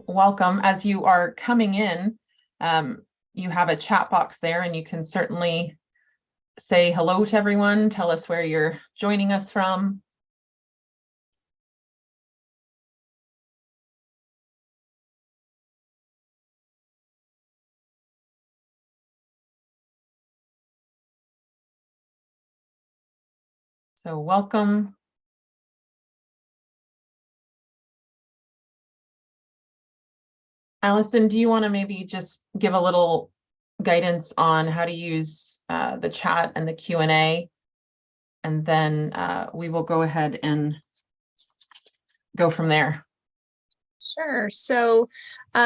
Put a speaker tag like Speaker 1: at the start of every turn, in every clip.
Speaker 1: welcome. As you are coming in, you have a chat box there, and you can certainly say hello to everyone, tell us where you're joining us from. So welcome. Allison, do you want to maybe just give a little guidance on how to use the chat and the Q&A, and then we will go ahead and go from there.
Speaker 2: Sure. So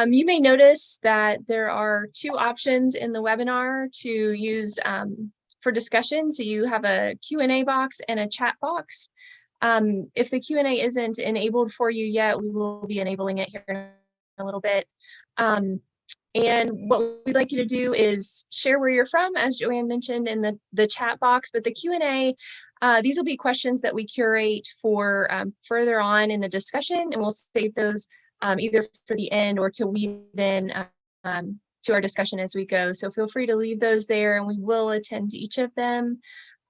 Speaker 2: you may notice that there are two options in the webinar to use for discussion. So you have a Q&A box and a chat box. If the Q&A isn't enabled for you yet, we will be enabling it here in a little bit. And what we'd like you to do is share where you're from, as Joanne mentioned in the chat box, but the Q&A, these will be questions that we curate for further on in the discussion, and we'll save those either for the end or to weave in to our discussion as we go. So feel free to leave those there, and we will attend to each of them.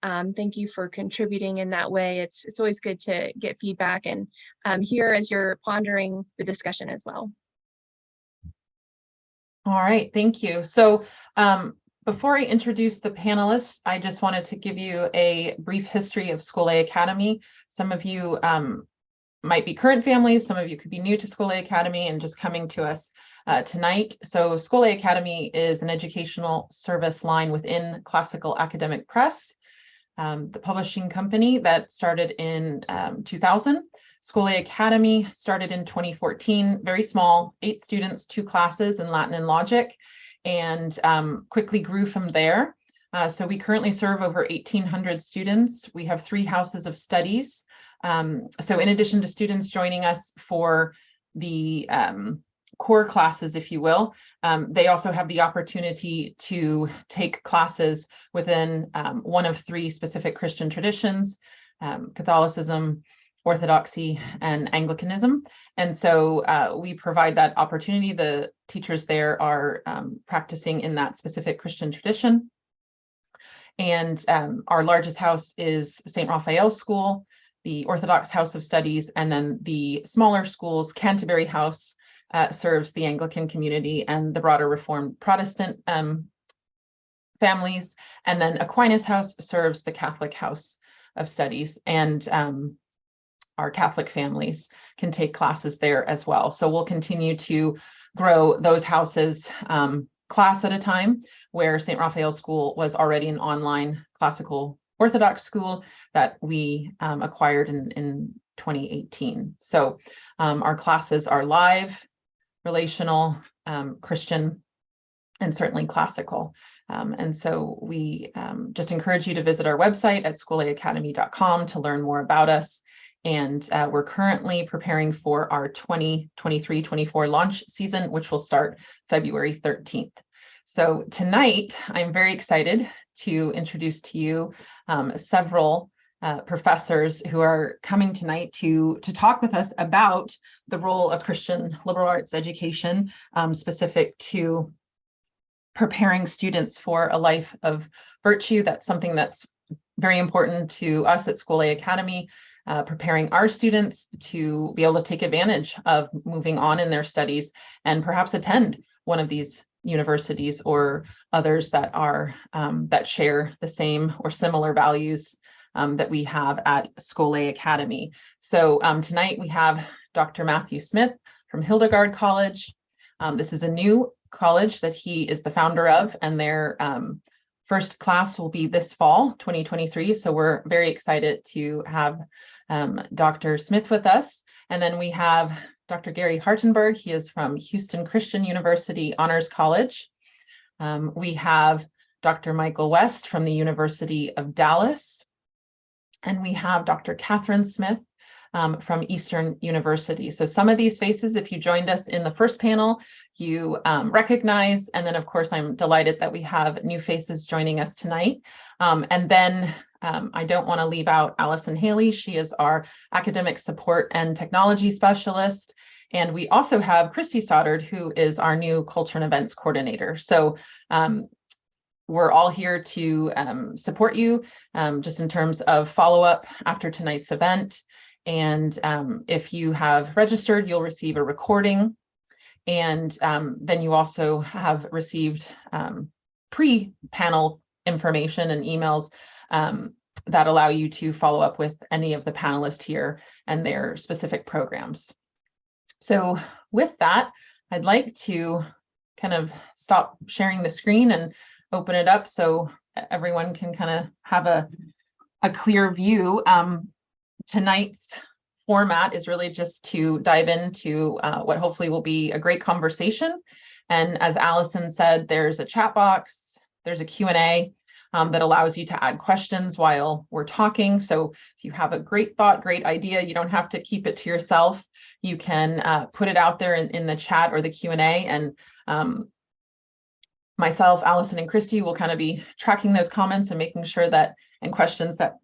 Speaker 2: Thank you for contributing in that way. It's always good to get feedback and hear as you're pondering the discussion as well.
Speaker 1: All right, thank you. So before I introduce the panelists, I just wanted to give you a brief history of Scholé Academy. Some of you might be current families, some of you could be new to Scholé Academy and just coming to us tonight. So Scholé Academy is an educational service line within Classical Academic Press, the publishing company that started in 2000. Scholé Academy started in 2014, very small, 8 students, 2 classes in Latin and Logic, and quickly grew from there. So we currently serve over 1,800 students. We have 3 houses of studies. So in addition to students joining us for the core classes, if you will, they also have the opportunity to take classes within one of 3 specific Christian traditions, Catholicism, Orthodoxy, and Anglicanism. And so we provide that opportunity. The teachers there are practicing in that specific Christian tradition. And our largest house is St. Raphael's School, the Orthodox House of Studies, and then the smaller schools, Canterbury House serves the Anglican community and the broader Reformed Protestant families. And then Aquinas House serves the Catholic House of Studies, and our Catholic families can take classes there as well. So we'll continue to grow those houses class at a time, where St. Raphael's School was already an online classical Orthodox school that we acquired in 2018. So our classes are live, relational, Christian, and certainly classical. And so we just encourage you to visit our website at scholeacademy.com to learn more about us. And we're currently preparing for our 2023-24 launch season, which will start February 13th. So tonight, I'm very excited to introduce to you several professors who are coming tonight to talk with us about the role of Christian liberal arts education, specific to preparing students for a life of virtue. That's something that's very important to us at Scholé Academy. Preparing our students to be able to take advantage of moving on in their studies and perhaps attend one of these universities or others that are that share the same or similar values that we have at Scholé Academy. So tonight we have Dr. Matthew Smith from Hildegard College. This is a new college that he is the founder of, and their first class will be this fall, 2023. So we're very excited to have Dr. Smith with us. And then we have Dr. Gary Hartenburg. He is from Houston Christian University Honors College. We have Dr. Michael West from the University of Dallas. And we have Dr. Kathryn Smith from Eastern University. So some of these faces, if you joined us in the first panel, you recognize. And then, of course, I'm delighted that we have new faces joining us tonight. And then I don't want to leave out Allison Haley. She is our academic support and technology specialist. And we also have Christy Stoddard, who is our new culture and events coordinator. So we're all here to support you just in terms of follow-up after tonight's event. And if you have registered, you'll receive a recording. And then you also have received pre-panel information and emails that allow you to follow up with any of the panelists here and their specific programs. So with that, I'd like to kind of stop sharing the screen and open it up so everyone can kind of have a clear view. Tonight's format is really just to dive into what hopefully will be a great conversation. And as Allison said, there's a chat box, there's a Q&A that allows you to add questions while we're talking. So if you have a great thought, great idea, you don't have to keep it to yourself. You can put it out there in the chat or the Q&A, and myself, Allison, and Christy will kind of be tracking those comments and making sure that, and questions that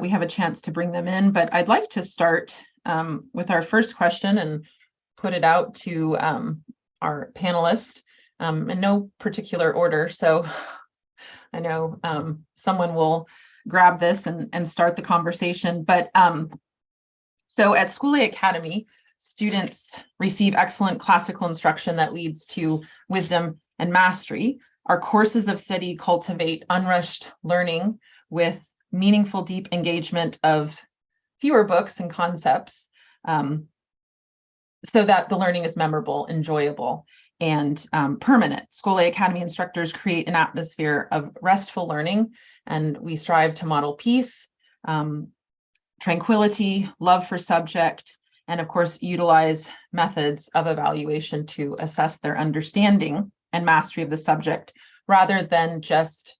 Speaker 1: we have a chance to bring them in. But I'd like to start with our first question and put it out to our panelists in no particular order. So I know someone will grab this and start the conversation. But so at Scholé Academy, students receive excellent classical instruction that leads to wisdom and mastery. Our courses of study cultivate unrushed learning with meaningful, deep engagement of fewer books and concepts, so that the learning is memorable, enjoyable, and permanent. Scholé Academy instructors create an atmosphere of restful learning, and we strive to model peace, tranquility, love for subject, and of course, utilize methods of evaluation to assess their understanding and mastery of the subject, rather than just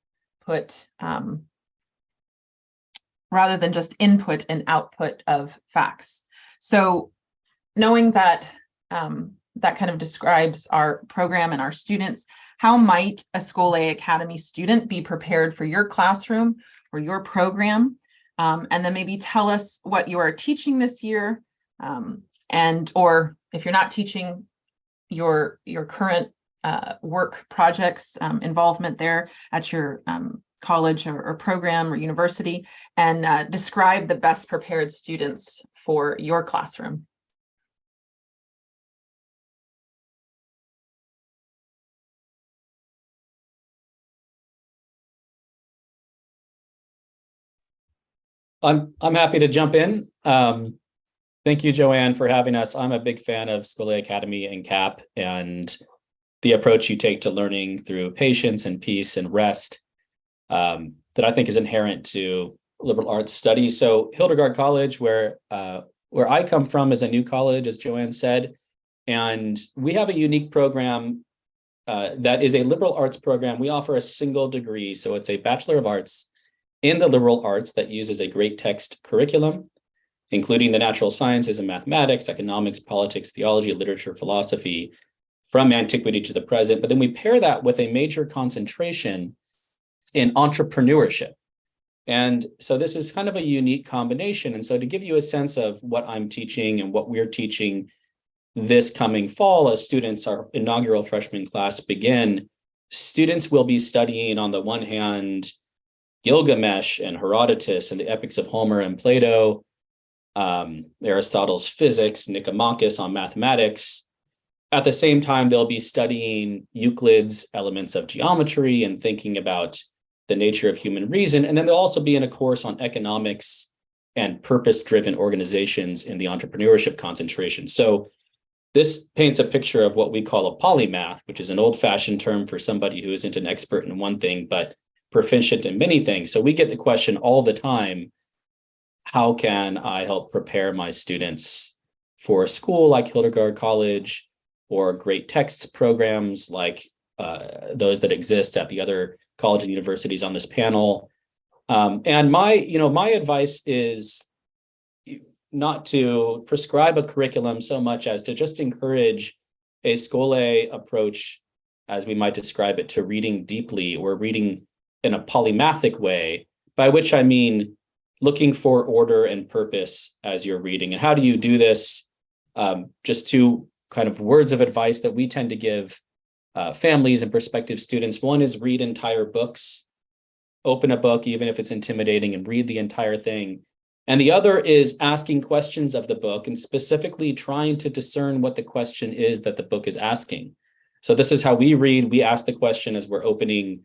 Speaker 1: input and output of facts. So knowing that that kind of describes our program and our students, how might a Scholé Academy student be prepared for your classroom or your program? And then maybe tell us what you are teaching this year, or if you're not teaching, your current work projects, involvement there at your college or program or university, and describe the best prepared students for your classroom.
Speaker 3: I'm happy to jump in. Thank you, Joanne, for having us. I'm a big fan of Scholé Academy and CAP and the approach you take to learning through patience and peace and rest that I think is inherent to liberal arts studies. So Hildegard College, where I come from, is a new college, as Joanne said, and we have a unique program that is a liberal arts program. We offer a single degree, so it's a Bachelor of Arts in the liberal arts that uses a great text curriculum, including the natural sciences and mathematics, economics, politics, theology, literature, philosophy, from antiquity to the present. But then we pair that with a major concentration in entrepreneurship. And so this is kind of a unique combination. And so to give you a sense of what I'm teaching and what we're teaching this coming fall, as students, our inaugural freshman class begin, students will be studying, on the one hand, Gilgamesh and Herodotus and the epics of Homer and Plato, Aristotle's physics, Nicomachus on mathematics. At the same time, they'll be studying Euclid's elements of geometry and thinking about the nature of human reason. And then they'll also be in a course on economics and purpose-driven organizations in the entrepreneurship concentration. So this paints a picture of what we call a polymath, which is an old-fashioned term for somebody who isn't an expert in one thing, but proficient in many things. So we get the question all the time, how can I help prepare my students for a school like Hildegard College or great text programs like those that exist at the other college and universities on this panel? And my advice is not to prescribe a curriculum so much as to just encourage a Scholé approach, as we might describe it, to reading deeply or reading in a polymathic way, by which I mean looking for order and purpose as you're reading. And how do you do this? Just two kind of words of advice that we tend to give families and prospective students. One is read entire books, open a book, even if it's intimidating, and read the entire thing. And the other is asking questions of the book and specifically trying to discern what the question is that the book is asking. So this is how we read. We ask the question as we're opening,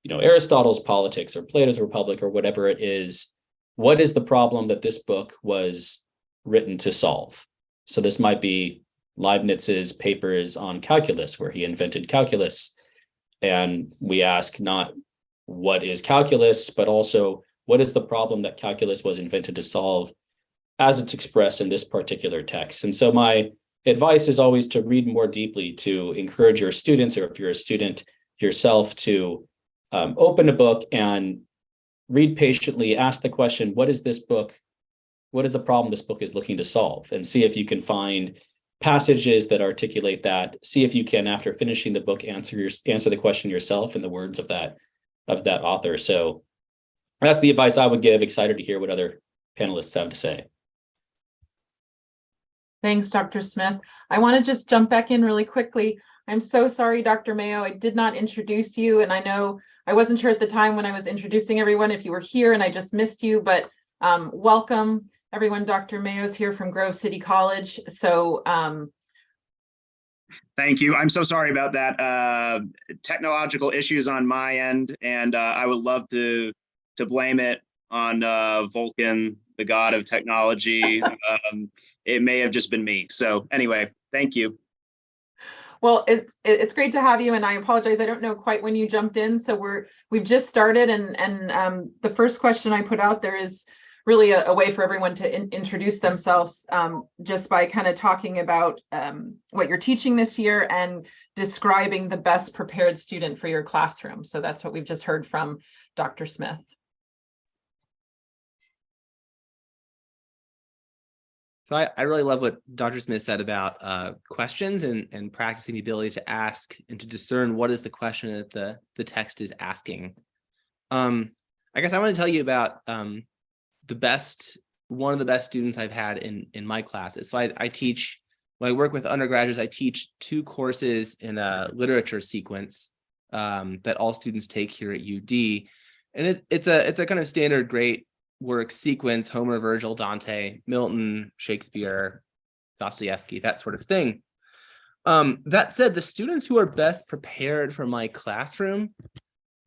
Speaker 3: Aristotle's Politics or Plato's Republic or whatever it is. What is the problem that this book was written to solve? So this might be Leibniz's papers on calculus, where he invented calculus. And we ask not what is calculus, but also what is the problem that calculus was invented to solve as it's expressed in this particular text. And so my advice is always to read more deeply, to encourage your students, or if you're a student yourself, to open a book and read patiently, ask the question, what is this book? What is the problem this book is looking to solve? And see if you can find passages that articulate that. See if you can, after finishing the book, answer the question yourself in the words of that author. So that's the advice I would give. Excited to hear what other panelists have to say.
Speaker 1: Thanks, Dr. Smith. I want to just jump back in really quickly. I'm so sorry, Dr. Mayo, I did not introduce you, and I know I wasn't sure at the time when I was introducing everyone if you were here and I just missed you, but welcome everyone. Dr. Mayo's here from Grove City College. So
Speaker 4: thank you. I'm so sorry about that. Technological issues on my end, and I would love to blame it on Vulcan, the god of technology. It may have just been me. So anyway, thank you.
Speaker 1: Well, it's great to have you, and I apologize. I don't know quite when you jumped in, so we've just started, and the first question I put out there is really a way for everyone to introduce themselves, just by kind of talking about what you're teaching this year and describing the best prepared student for your classroom. So that's what we've just heard from Dr. Smith.
Speaker 5: So I really love what Dr. Smith said about questions and practicing the ability to ask and to discern what is the question that the text is asking. I guess I want to tell you about one of the best students I've had in my classes. So I teach, when I work with undergraduates, I teach 2 courses in a literature sequence that all students take here at UD. And it's a kind of standard great work sequence: Homer, Virgil, Dante, Milton, Shakespeare, Dostoevsky, that sort of thing. That said, the students who are best prepared for my classroom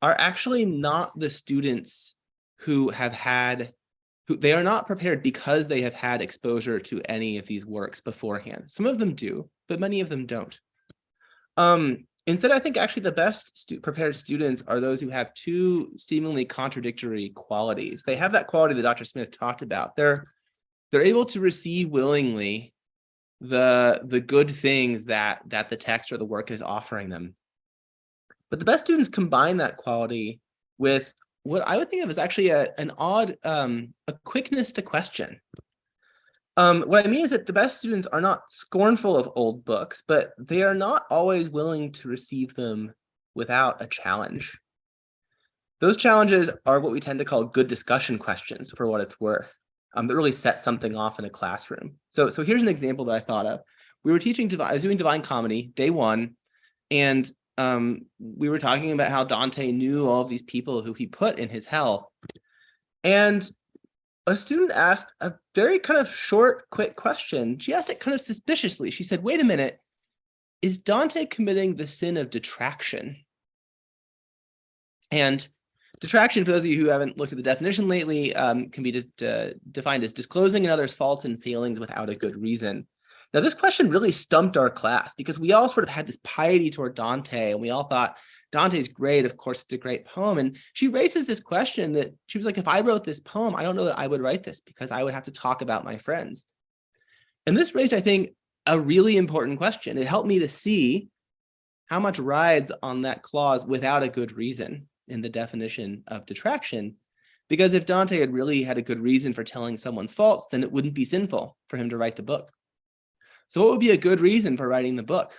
Speaker 5: are actually not the students who they are not prepared because they have had exposure to any of these works beforehand. Some of them do, but many of them don't. Instead, I think actually the best prepared students are those who have 2 seemingly contradictory qualities. They have that quality that Dr. Smith talked about. They're able to receive willingly the good things that the text or the work is offering them. But the best students combine that quality with what I would think of as actually a quickness to question. What I mean is that the best students are not scornful of old books, but they are not always willing to receive them without a challenge. Those challenges are what we tend to call good discussion questions, for what it's worth, that really set something off in a classroom. So here's an example that I thought of. I was doing Divine Comedy, day 1, and we were talking about how Dante knew all of these people who he put in his hell. And a student asked a very kind of short, quick question. She asked it kind of suspiciously. She said, wait a minute, is Dante committing the sin of detraction? And detraction, for those of you who haven't looked at the definition lately, can be defined as disclosing another's faults and failings without a good reason. Now, this question really stumped our class because we all sort of had this piety toward Dante, and we all thought, Dante's great, of course, it's a great poem. And she raises this question that she was like, if I wrote this poem, I don't know that I would write this because I would have to talk about my friends. And this raised, I think, a really important question. It helped me to see how much rides on that clause without a good reason in the definition of detraction. Because if Dante had really had a good reason for telling someone's faults, then it wouldn't be sinful for him to write the book. So what would be a good reason for writing the book?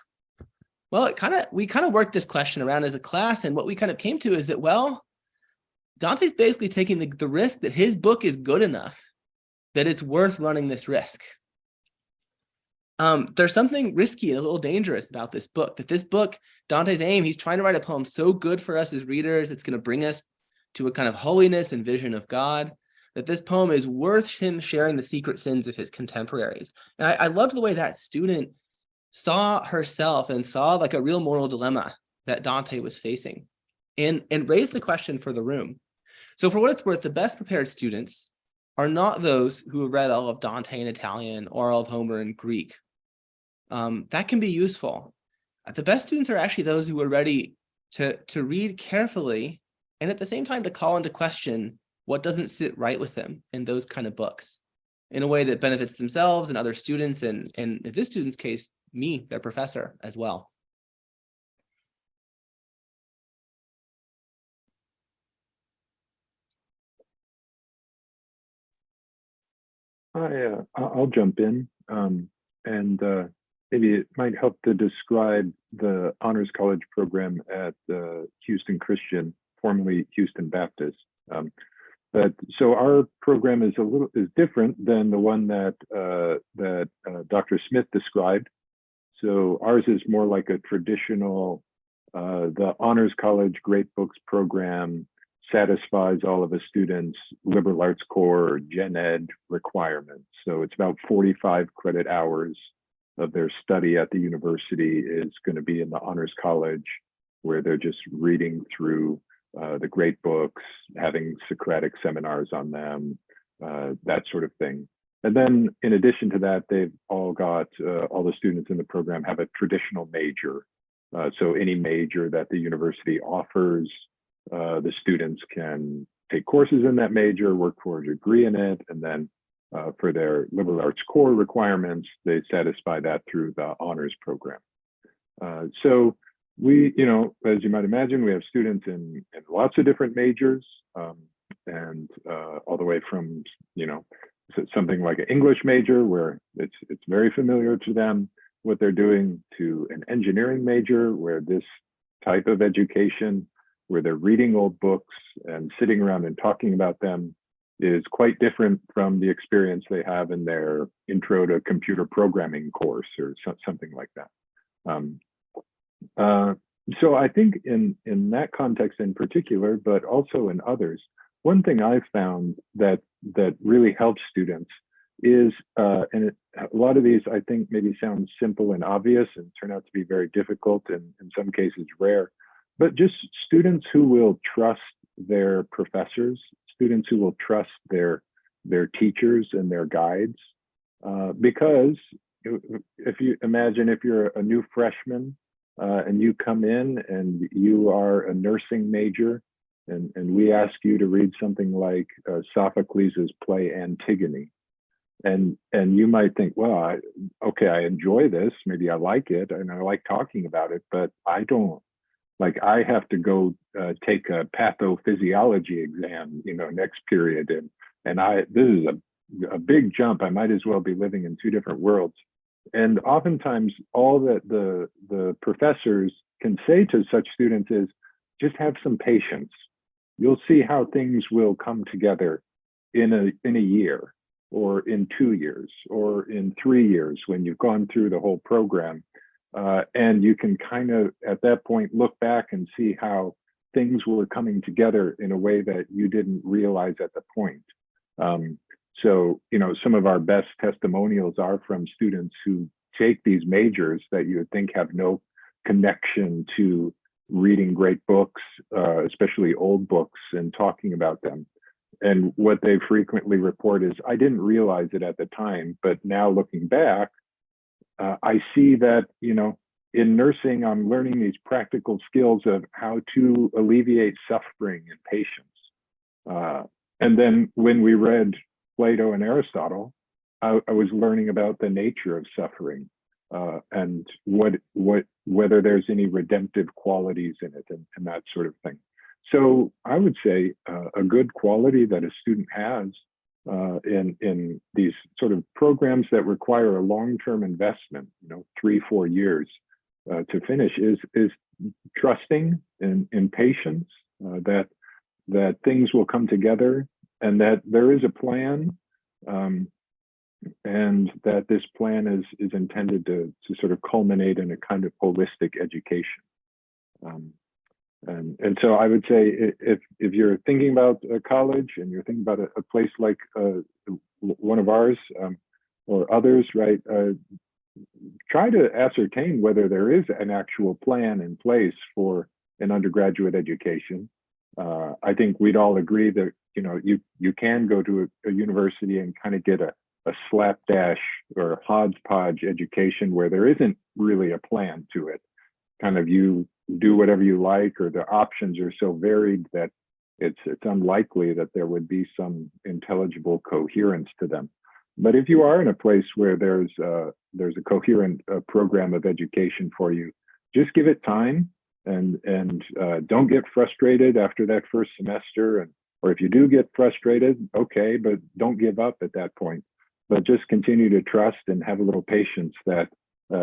Speaker 5: Well, we kind of worked this question around as a class, and what we kind of came to is that, well, Dante's basically taking the risk that his book is good enough that it's worth running this risk. there's something risky and a little dangerous about this book. That this book, Dante's aim, he's trying to write a poem so good for us as readers, it's going to bring us to a kind of holiness and vision of God, that this poem is worth him sharing the secret sins of his contemporaries. And I loved the way that student saw herself and saw like a real moral dilemma that Dante was facing, and raised the question for the room. So for what it's worth, the best prepared students are not those who have read all of Dante in Italian or all of Homer in Greek. That can be useful. The best students are actually those who are ready to read carefully and at the same time to call into question what doesn't sit right with them in those kind of books in a way that benefits themselves and other students, and in this student's case, me, their professor, as well.
Speaker 6: I'll jump in, and maybe it might help to describe the Honors College program at Houston Christian, formerly Houston Baptist. So our program is different than the one that Dr. Smith described. So ours is more like a traditional, the Honors College Great Books program satisfies all of a student's liberal arts core or gen ed requirements. So it's about 45 credit hours of their study at the university is going to be in the Honors College, where they're just reading through the great books, having Socratic seminars on them, that sort of thing. And then in addition to that, they've all got, all the students in the program have a traditional major. So any major that the university offers, the students can take courses in that major, work for a degree in it, and then for their liberal arts core requirements, they satisfy that through the honors program. So we, as you might imagine, we have students in lots of different majors, and all the way from, something like an English major where it's very familiar to them what they're doing, to an engineering major where this type of education, where they're reading old books and sitting around and talking about them, is quite different from the experience they have in their intro to computer programming course or something like that. So I think in that context in particular, but also in others, one thing I've found that really helps students is, and a lot of these I think maybe sound simple and obvious and turn out to be very difficult and in some cases rare, but just students who will trust their professors, students who will trust their teachers and their guides, because if you imagine if you're a new freshman and you come in and you are a nursing major, and we ask you to read something like Sophocles' play Antigone, and you might think, well, okay, I enjoy this, maybe I like it, and I like talking about it, but I don't. Like, I have to go take a pathophysiology exam, next period, and this is a big jump. I might as well be living in two different worlds. And oftentimes, all that the professors can say to such students is, just have some patience. You'll see how things will come together in a year, or in 2 years, or in 3 years when you've gone through the whole program. And you can kind of, at that point, look back and see how things were coming together in a way that you didn't realize at the point. So, some of our best testimonials are from students who take these majors that you would think have no connection to reading great books, especially old books, and talking about them. And what they frequently report is, I didn't realize it at the time, but now looking back, I see that, in nursing, I'm learning these practical skills of how to alleviate suffering and patience. And then when we read Plato and Aristotle, I was learning about the nature of suffering and whether there's any redemptive qualities in it and that sort of thing. So I would say a good quality that a student has in these sort of programs that require a long-term investment, 3-4 years to finish, is trusting and patience, that things will come together and that there is a plan. and that this plan is intended to sort of culminate in a kind of holistic education. And so I would say if you're thinking about a college and you're thinking about a place like one of ours or others, right? Try to ascertain whether there is an actual plan in place for an undergraduate education. I think we'd all agree that you can go to a university and kind of get a slapdash or a hodgepodge education where there isn't really a plan to it. Kind of you do whatever you like, or the options are so varied that it's unlikely that there would be some intelligible coherence to them. But if you are in a place where there's a coherent program of education for you, just give it time and don't get frustrated after that first semester. Or if you do get frustrated, okay, but don't give up at that point. But just continue to trust and have a little patience that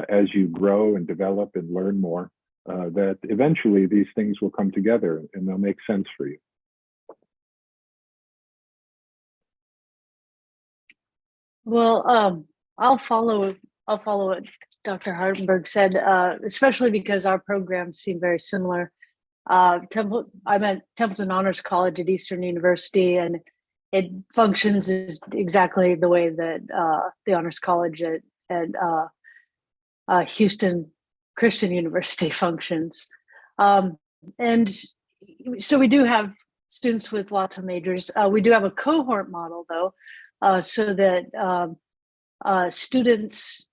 Speaker 6: as you grow and develop and learn more, that eventually these things will come together and they'll make sense for you.
Speaker 7: Well, I'll follow what Dr. Hartenburg said, especially because our programs seem very similar. I'm at Templeton Honors College at Eastern University, and it functions is exactly the way that the Honors College at Houston Christian University functions. And so we do have students with lots of majors. We do have a cohort model, though, so that students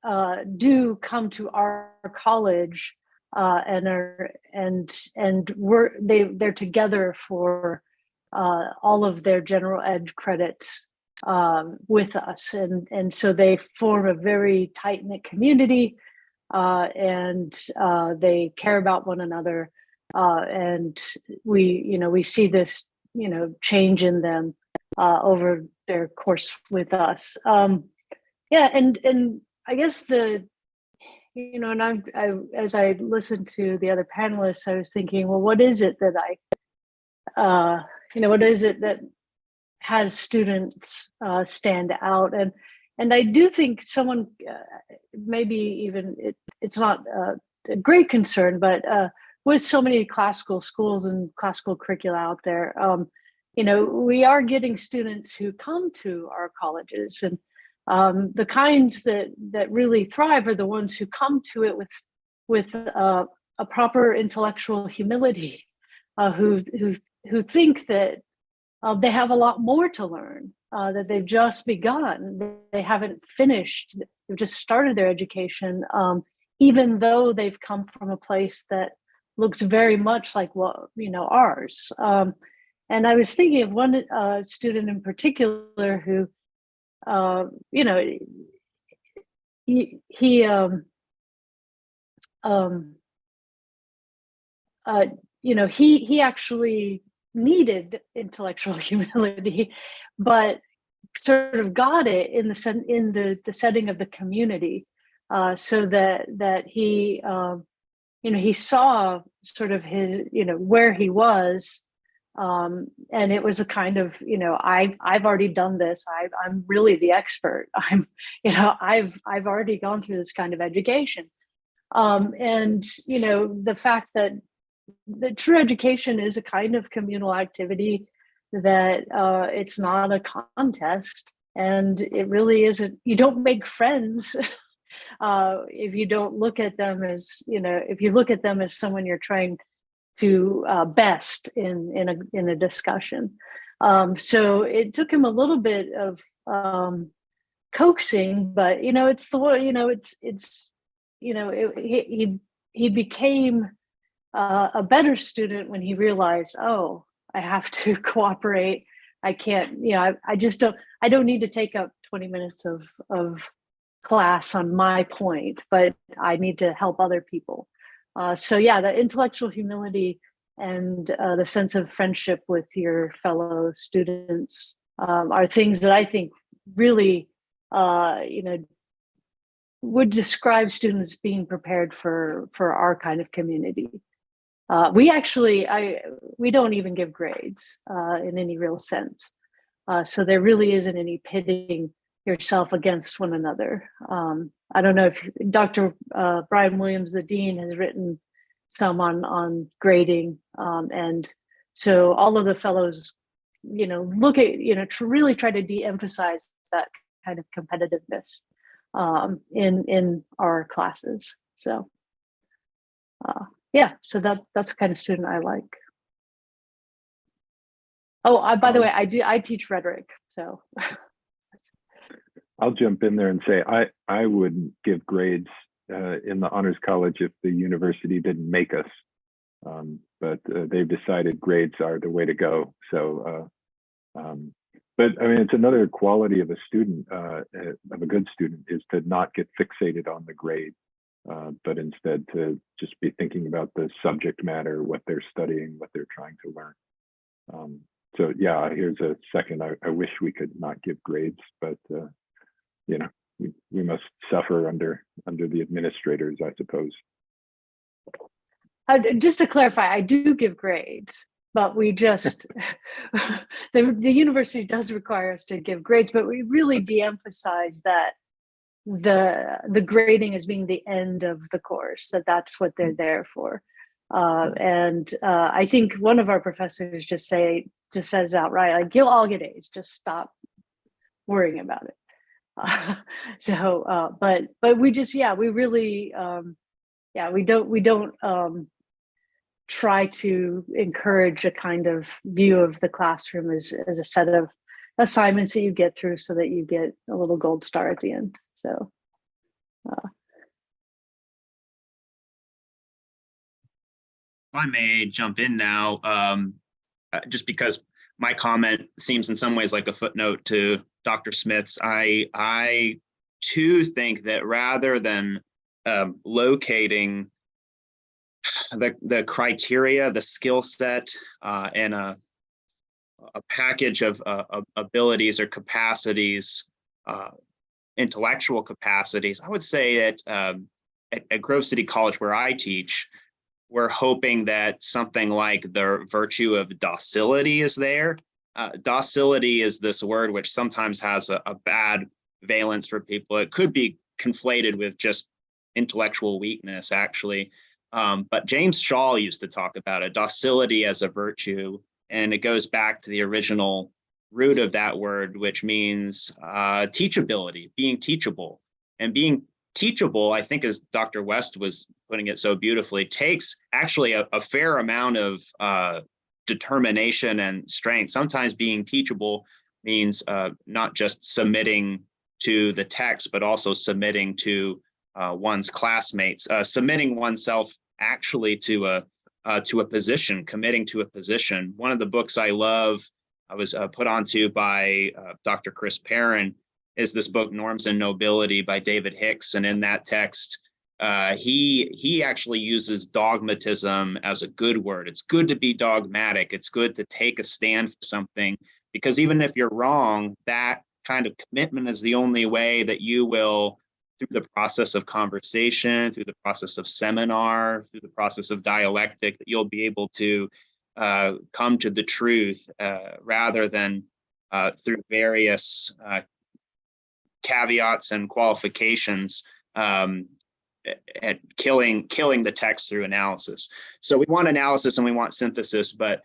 Speaker 7: do come to our college they're together for all of their general ed credits with us, and so they form a very tight-knit community, and they care about one another, and we see this change in them over their course with us. And I guess as I listened to the other panelists, I was thinking, well, what is it that what is it that has students stand out? And I do think someone, maybe even it's not a great concern, but with so many classical schools and classical curricula out there, we are getting students who come to our colleges, and the kinds that really thrive are the ones who come to it with a proper intellectual humility, who think that they have a lot more to learn, that they've just begun, they haven't finished, they've just started their education, even though they've come from a place that looks very much like ours. And I was thinking of one student in particular who, he actually needed intellectual humility, but sort of got it in the setting of the community, so that he he saw sort of his where he was, and it was a kind of I've already done this, I'm really the expert, I've already gone through this kind of education, and the fact that the true education is a kind of communal activity, that it's not a contest, and it really isn't. You don't make friends if you don't look at them as if you look at them as someone you're trying to best in a discussion. So it took him a little bit of coaxing, but it's the he became a better student when he realized, oh, I have to cooperate. I can't, I don't need to take up 20 minutes of class on my point, but I need to help other people. So yeah, the intellectual humility and the sense of friendship with your fellow students are things that I think really, would describe students being prepared for our kind of community. We don't even give grades in any real sense. So there really isn't any pitting yourself against one another. I don't know if Dr. Brian Williams, the dean, has written some on grading, and so all of the fellows, look at, to really try to de-emphasize that kind of competitiveness in our classes. So yeah, so that's the kind of student I like. Oh, by the way, I teach rhetoric, so.
Speaker 6: I'll jump in there and say I wouldn't give grades in the Honors College if the university didn't make us, but they've decided grades are the way to go. So, but I mean, it's another quality of a student, of a good student, is to not get fixated on the grade, but instead to just be thinking about the subject matter, what they're studying, what they're trying to learn. So yeah, here's a second. I wish we could not give grades, but we must suffer under the administrators, I suppose.
Speaker 7: Just to clarify, I do give grades, but we just the university does require us to give grades, but we really de-emphasize that the grading as being the end of the course, that's what they're there for. And I think one of our professors just says outright, like, you'll all get A's, just stop worrying about it. But we just, we really, we don't try to encourage a kind of view of the classroom as a set of assignments that you get through so that you get a little gold star at the end. So
Speaker 4: if I may jump in now, just because my comment seems in some ways like a footnote to Dr. Smith's, I too think that rather than locating the criteria, the skill set, and a package of abilities or capacities, intellectual capacities, I would say that at Grove City College, where I teach, we're hoping that something like the virtue of docility is there. Docility is this word which sometimes has a bad valence for people. It could be conflated with just intellectual weakness, actually. But James Scholé used to talk about it, docility as a virtue, and it goes back to the original root of that word, which means teachability, being teachable. And being teachable, I think, as Dr. West was putting it so beautifully, takes actually a fair amount of determination and strength. Sometimes being teachable means not just submitting to the text, but also submitting to one's classmates, submitting oneself actually to a position, committing to a position. One of the books I love, I was put onto by Dr. Chris Perrin, is this book, Norms and Nobility by David Hicks. And in that text, he actually uses dogmatism as a good word. It's good to be dogmatic. It's good to take a stand for something, because even if you're wrong, that kind of commitment is the only way that you will, through the process of conversation, through the process of seminar, through the process of dialectic, that you'll be able to come to the truth rather than through various caveats and qualifications, at killing the text through analysis. So we want analysis and we want synthesis, but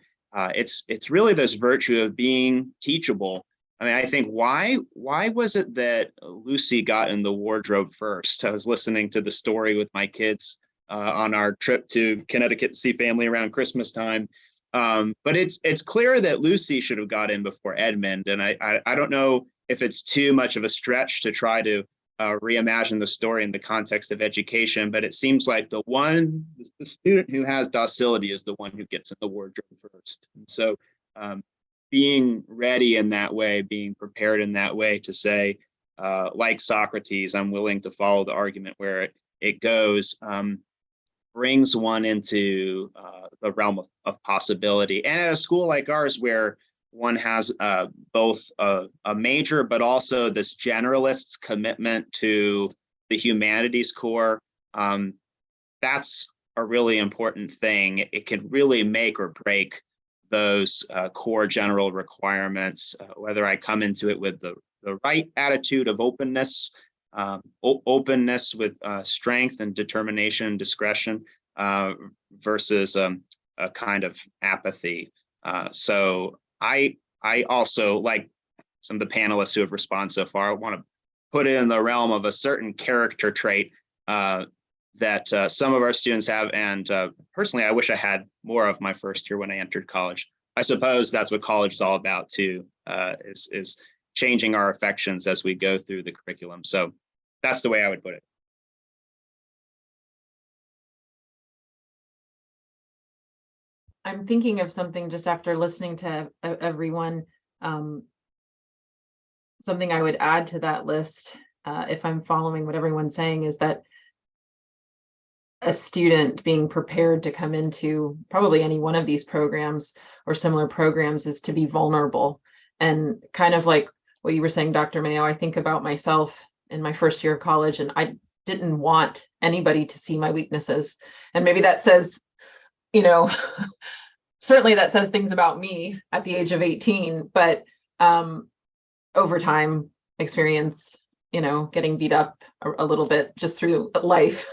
Speaker 4: it's really this virtue of being teachable. I mean, I think why was it that Lucy got in the wardrobe first? I was listening to the story with my kids on our trip to Connecticut to see family around Christmas time. But it's clear that Lucy should have got in before Edmund. And I don't know if it's too much of a stretch to try to reimagine the story in the context of education, but it seems like the student who has docility is the one who gets in the wardrobe first. And so being ready in that way, being prepared in that way to say, like Socrates, I'm willing to follow the argument where it goes, brings one into the realm of possibility. And at a school like ours, where one has both a major, but also this generalist's commitment to the humanities core, that's a really important thing. It can really make or break those core general requirements, whether I come into it with the right attitude of openness, openness with strength and determination and discretion versus a kind of apathy. So I also, like some of the panelists who have responded so far, I want to put it in the realm of a certain character trait that some of our students have. And personally, I wish I had more of my first year when I entered college. I suppose that's what college is all about too, is changing our affections as we go through the curriculum. So that's the way I would put it.
Speaker 1: I'm thinking of something just after listening to everyone. Something I would add to that list, if I'm following what everyone's saying, is that a student being prepared to come into probably any one of these programs or similar programs is to be vulnerable. And kind of like what you were saying, Dr. Mayo, I think about myself in my first year of college, and I didn't want anybody to see my weaknesses. And maybe that says, you know, certainly that says things about me at the age of 18, but over time, experience, you know, getting beat up a little bit just through life,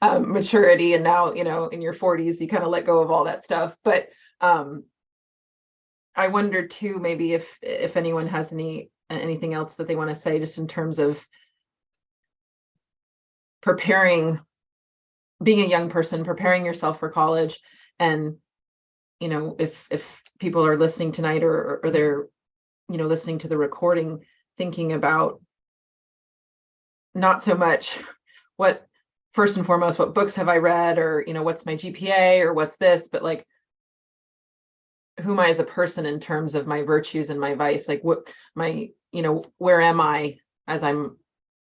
Speaker 1: maturity, and now, you know, in your 40s, you kind of let go of all that stuff. But I wonder too, maybe if anyone has anything else that they want to say, just in terms of preparing, being a young person, preparing yourself for college. And, you know, if people are listening tonight or they're, you know, listening to the recording, thinking about not so much what, first and foremost, what books have I read, or, you know, what's my GPA, or what's this, but like, who am I as a person in terms of my virtues and my vice? Like, what my, you know, where am I as I'm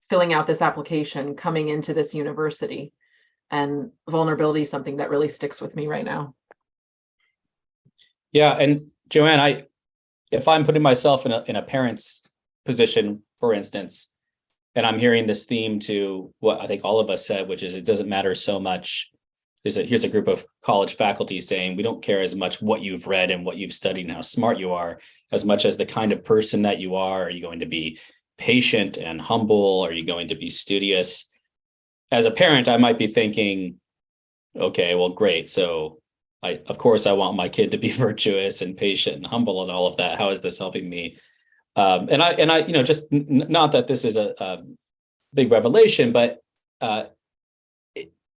Speaker 1: filling out this application, coming into this university? And vulnerability is something that really sticks with me right now.
Speaker 3: Yeah, and Joanne, if I'm putting myself in a parent's position, for instance, and I'm hearing this theme to what I think all of us said, which is it doesn't matter so much. Here's a group of college faculty saying we don't care as much what you've read and what you've studied and how smart you are, as much as the kind of person that you are. Are you going to be patient and humble? Are you going to be studious? As a parent, I might be thinking, okay, well, great. So of course, I want my kid to be virtuous and patient and humble and all of that. How is this helping me? And I, you know, just not that this is a big revelation, but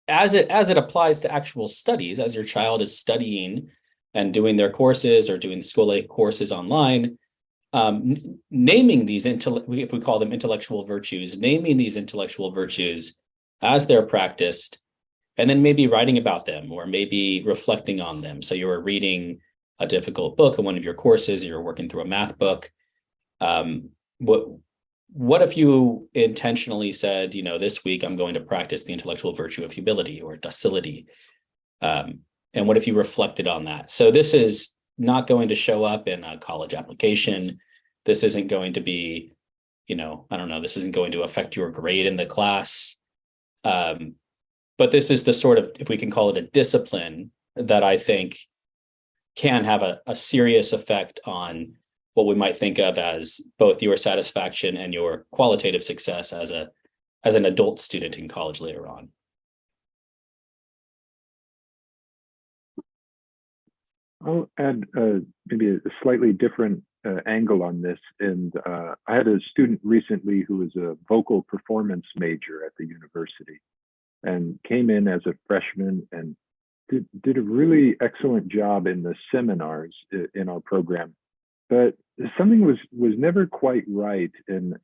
Speaker 3: as it applies to actual studies, as your child is studying and doing their courses or doing Scholé courses online, naming these, if we call them intellectual virtues, naming these intellectual virtues as they're practiced, and then maybe writing about them or maybe reflecting on them. So you were reading a difficult book in one of your courses, you're working through a math book. What if you intentionally said, you know, this week I'm going to practice the intellectual virtue of humility or docility? And what if you reflected on that? So this is not going to show up in a college application. This isn't going to be, you know, I don't know, this isn't going to affect your grade in the class. But this is the sort of, if we can call it a discipline, that I think can have a serious effect on what we might think of as both your satisfaction and your qualitative success as an adult student in college later on.
Speaker 6: I'll add maybe a slightly different angle on this. And I had a student recently who was a vocal performance major at the university and came in as a freshman and did a really excellent job in the seminars in our program. But something was never quite right, and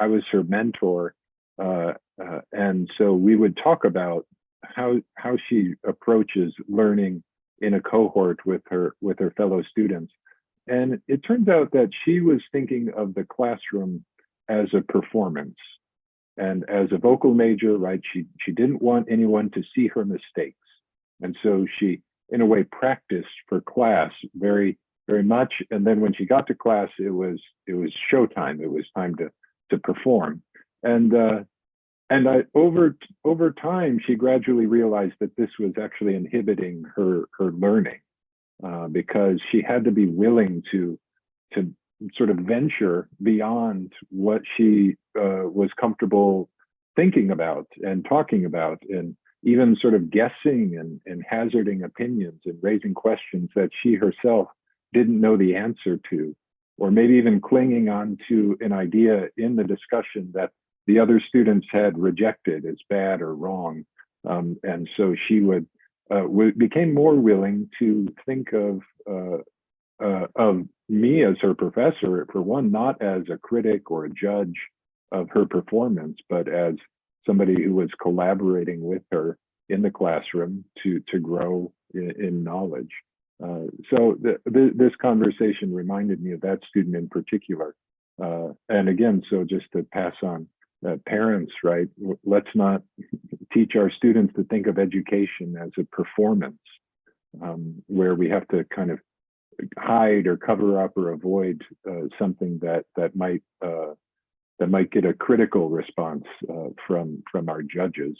Speaker 6: I was her mentor, and so we would talk about how she approaches learning in a cohort with her fellow students. And it turns out that she was thinking of the classroom as a performance. And as a vocal major, right, she didn't want anyone to see her mistakes. And so she, in a way, practiced for class very, very much. And then when she got to class, it was showtime. It was time to perform. And over time, she gradually realized that this was actually inhibiting her learning, because she had to be willing to sort of venture beyond what she was comfortable thinking about and talking about, and even sort of guessing and hazarding opinions and raising questions that she herself didn't know the answer to, or maybe even clinging on to an idea in the discussion that the other students had rejected as bad or wrong. And so she became more willing to think of me as her professor, for one, not as a critic or a judge of her performance, but as somebody who was collaborating with her in the classroom to grow in knowledge. So this conversation reminded me of that student in particular. And again, so just to pass on, parents, right? Let's not teach our students to think of education as a performance, where we have to kind of hide or cover up or avoid something that might get a critical response from our judges.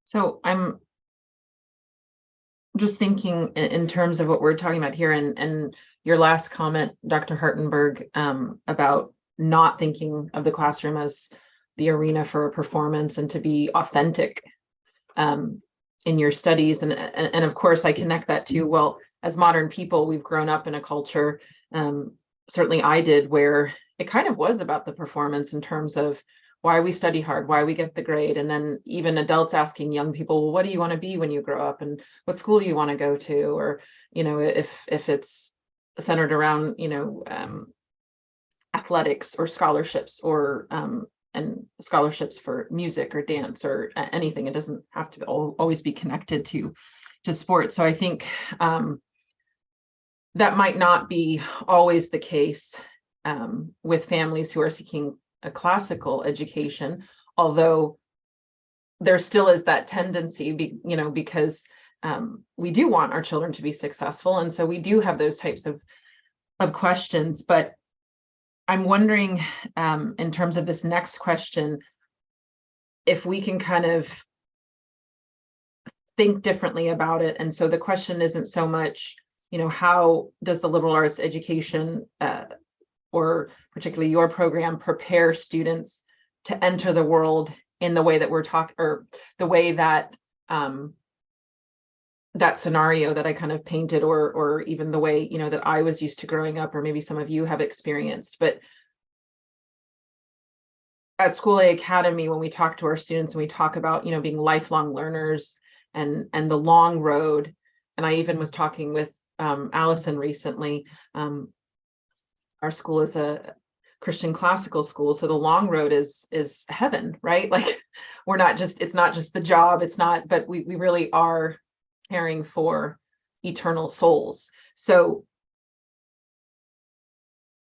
Speaker 1: So I'm just thinking in terms of what we're talking about here, and your last comment, Dr. Hartenburg, about not thinking of the classroom as the arena for a performance and to be authentic in your studies. And of course, I connect that to, well, as modern people, we've grown up in a culture, certainly I did, where it kind of was about the performance in terms of why we study hard, why we get the grade. And then even adults asking young people, well, what do you want to be when you grow up, and what school you want to go to? Or, if it's centered around, athletics or scholarships, or and scholarships for music or dance or anything. It doesn't have to always be connected to sports. So I think that might not be always the case with families who are seeking a classical education, although there still is that tendency, because we do want our children to be successful. And so we do have those types of questions. But I'm wondering, in terms of this next question, if we can kind of think differently about it. And so the question isn't so much, how does the liberal arts education or particularly your program prepare students to enter the world in the way that we're talking, or the way that that scenario that I kind of painted, or even the way, that I was used to growing up, or maybe some of you have experienced. But at Scholé Academy, when we talk to our students and we talk about, being lifelong learners and the long road, and I even was talking with Allison recently, our school is a Christian classical school, so the long road is heaven, right? Like, it's not just the job, but we really are caring for eternal souls. So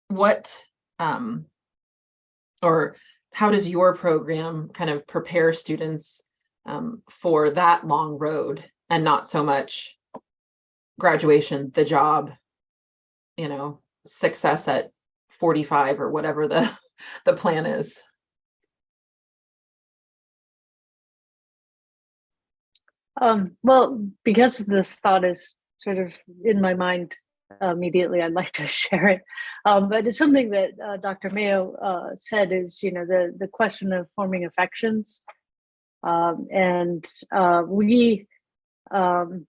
Speaker 1: what or how does your program kind of prepare students for that long road, and not so much graduation, the job, success at 45 or whatever the plan is?
Speaker 7: Well, because this thought is sort of in my mind immediately, I'd like to share it. But it's something that Dr. Mayo said is, the question of forming affections. And we, the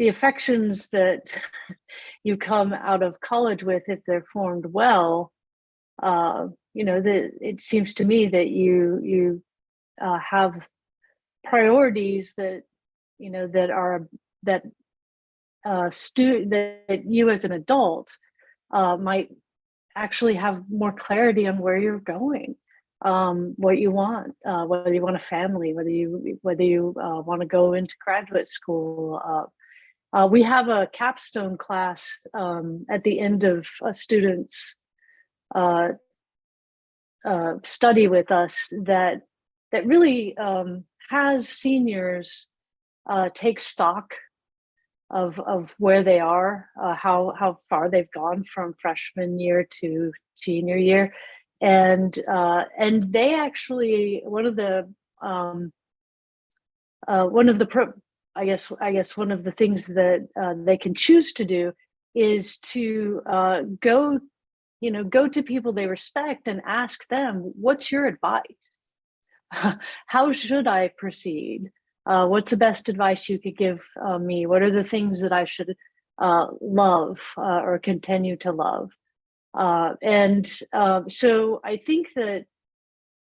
Speaker 7: affections that you come out of college with, if they're formed well, it seems to me that you have priorities that that you as an adult might actually have more clarity on where you're going, what you want, whether you want a family, whether you want to go into graduate school. We have a capstone class at the end of a student's study with us that really has seniors take stock of where they are, how far they've gone from freshman year to senior year, and they actually one of the I guess one of the things that they can choose to do is to go to people they respect and ask them, what's your advice? How should I proceed? What's the best advice you could give me? What are the things that I should love or continue to love? So I think that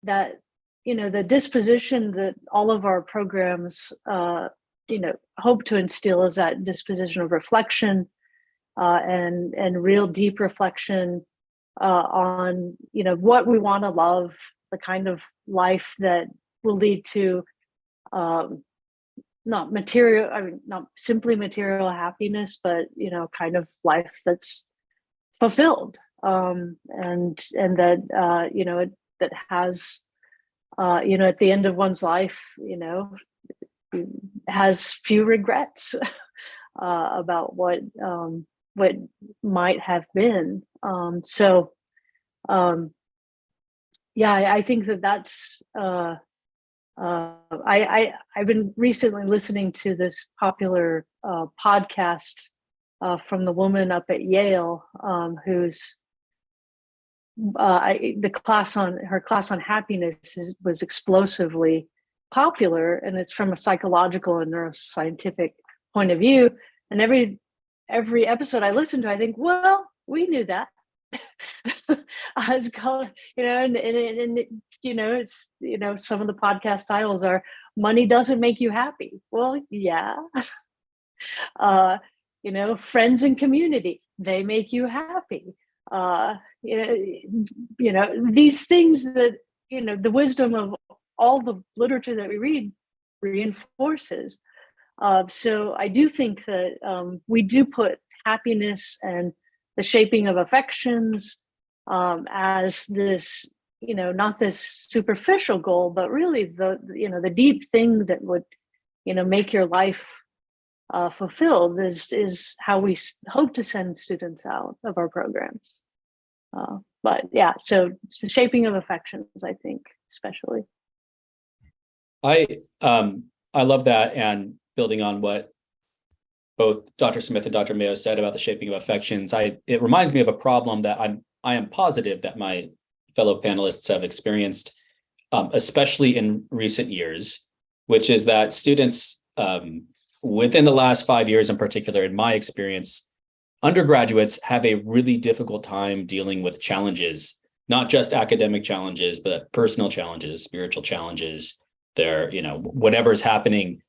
Speaker 7: the disposition that all of our programs hope to instill is that disposition of reflection and real deep reflection on what we want to love, the kind of life that will lead to not simply material happiness, but kind of life that's fulfilled, and that that has at the end of one's life has few regrets about what might have been. I think that's I've been recently listening to this popular podcast from the woman up at Yale, who's her class on happiness was explosively popular, and it's from a psychological and neuroscientific point of view. And every episode I listen to, I think, well, we knew that. As color, and it's some of the podcast titles are "Money Doesn't Make You Happy." Well, yeah. Friends and community, they make you happy. These things that the wisdom of all the literature that we read reinforces. So I do think that we do put happiness and the shaping of affections as this, not this superficial goal, but really the deep thing that would, make your life fulfilled is how we hope to send students out of our programs. But yeah, so it's the shaping of affections, I think, especially.
Speaker 3: I love that, and building on what both Dr. Smith and Dr. Mayo said about the shaping of affections, it reminds me of a problem that I am positive that my fellow panelists have experienced, especially in recent years, which is that students within the last 5 years in particular, in my experience, undergraduates have a really difficult time dealing with challenges, not just academic challenges, but personal challenges, spiritual challenges. Whatever's happening,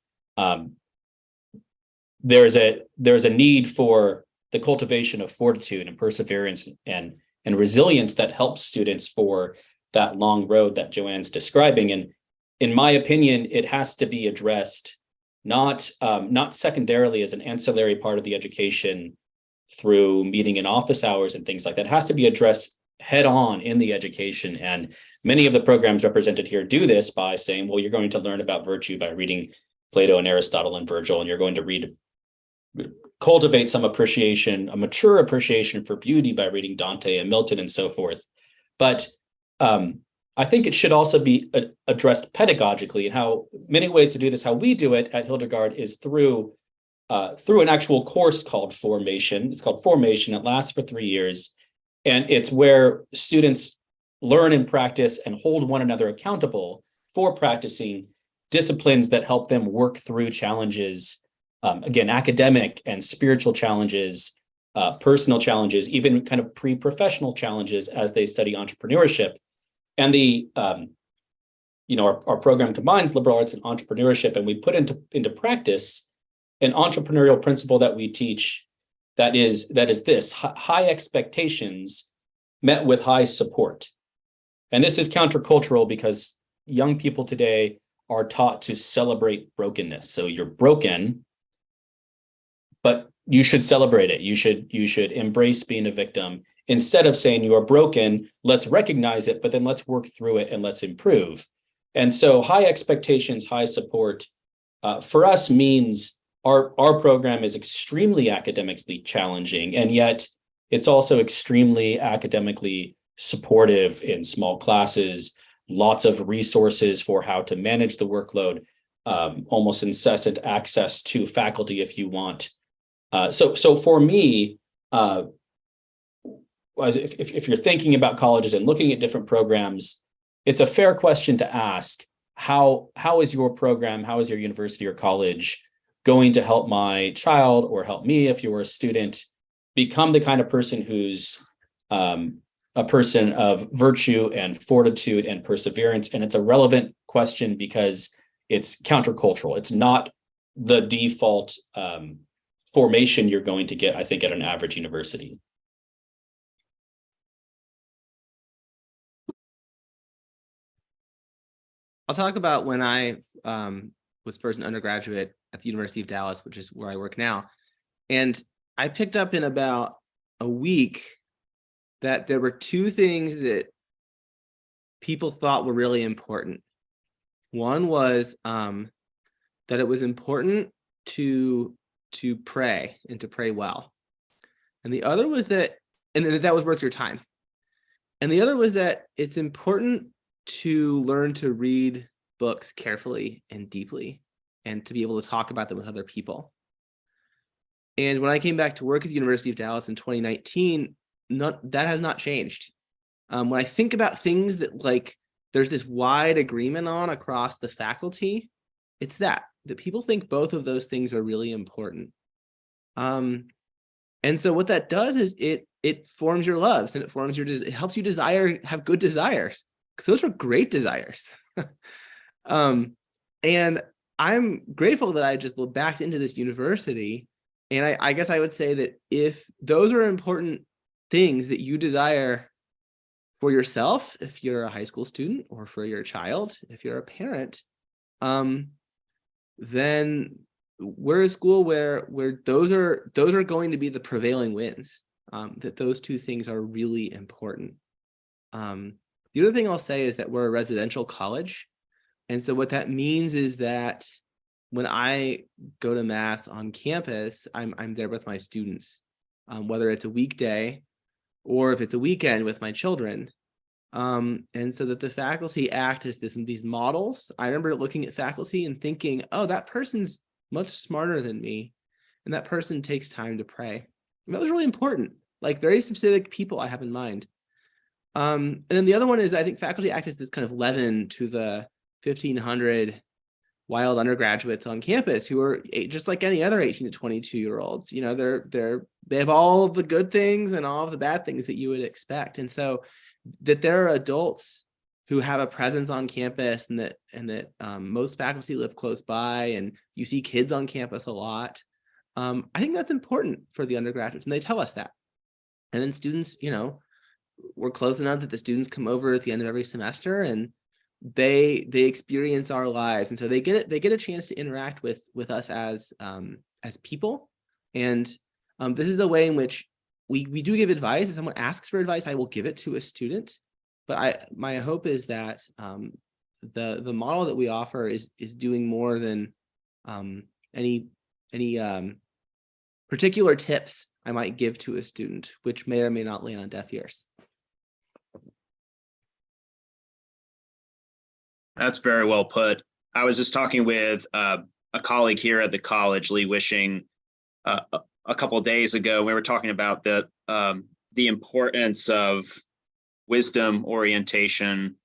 Speaker 3: there's a need for the cultivation of fortitude and perseverance and resilience that helps students for that long road that Joanne's describing. And in my opinion, it has to be addressed not secondarily as an ancillary part of the education through meeting in office hours and things like that. It has to be addressed head on in the education. And many of the programs represented here do this by saying, well, you're going to learn about virtue by reading Plato and Aristotle and Virgil, and you're going to cultivate some appreciation, a mature appreciation for beauty by reading Dante and Milton and so forth. But I think it should also be addressed pedagogically, and how many ways to do this. How we do it at Hildegard is through an actual course called Formation. It's called Formation. It lasts for 3 years. And it's where students learn and practice and hold one another accountable for practicing disciplines that help them work through challenges, again, academic and spiritual challenges, personal challenges, even kind of pre-professional challenges as they study entrepreneurship. And our program combines liberal arts and entrepreneurship, and we put into practice an entrepreneurial principle that we teach that is this: high expectations met with high support. And this is countercultural because young people today are taught to celebrate brokenness. So you're broken, but you should celebrate it. You should embrace being a victim instead of saying you are broken, let's recognize it, but then let's work through it and let's improve. And so high expectations, high support for us means our program is extremely academically challenging, and yet it's also extremely academically supportive in small classes, lots of resources for how to manage the workload, almost incessant access to faculty if you want. So for me, if you're thinking about colleges and looking at different programs, it's a fair question to ask, how is your program, how is your university or college going to help my child, or help me if you're a student, become the kind of person who's a person of virtue and fortitude and perseverance? And it's a relevant question because it's countercultural. It's not the default formation you're going to get, I think, at an average university.
Speaker 5: I'll talk about when I was first an undergraduate at the University of Dallas, which is where I work now. And I picked up in about a week that there were two things that people thought were really important. One was that it was important to pray and to pray well. And the other was that was worth your time. And the other was that it's important to learn to read books carefully and deeply, and to be able to talk about them with other people. And when I came back to work at the University of Dallas in 2019, that has not changed. When I think about things that like there's this wide agreement on across the faculty, it's that people think both of those things are really important. And so what that does is it forms your loves, and it helps you have good desires, because those are great desires. And I'm grateful that I just looked back into this university. And I guess I would say that if those are important things that you desire for yourself, if you're a high school student, or for your child, if you're a parent, then we're a school where those are going to be the prevailing winds, that those two things are really important. The other thing I'll say is that we're a residential college. And so what that means is that when I go to Mass on campus, I'm there with my students, whether it's a weekday or if it's a weekend with my children. And so that the faculty act as these models. I remember looking at faculty and thinking, oh, that person's much smarter than me, and that person takes time to pray. And that was really important, like very specific people I have in mind. And then the other one is, I think faculty act as this kind of leaven to the 1,500 wild undergraduates on campus who are just like any other 18 to 22-year-olds. You know, they have all of the good things and all of the bad things that you would expect. And so that there are adults who have a presence on campus, and that most faculty live close by, and you see kids on campus a lot. I think that's important for the undergraduates, and they tell us that. And then students, you know, we're close enough that the students come over at the end of every semester, and they experience our lives, and so they get a chance to interact with us as people. And this is a way in which we do give advice. If someone asks for advice, I will give it to a student. But my hope is that the model that we offer is doing more than any particular tips I might give to a student, which may or may not land on deaf ears.
Speaker 4: That's very well put. I was just talking with a colleague here at the college, Lee Wishing, a couple of days ago. We were talking about the importance of wisdom orientation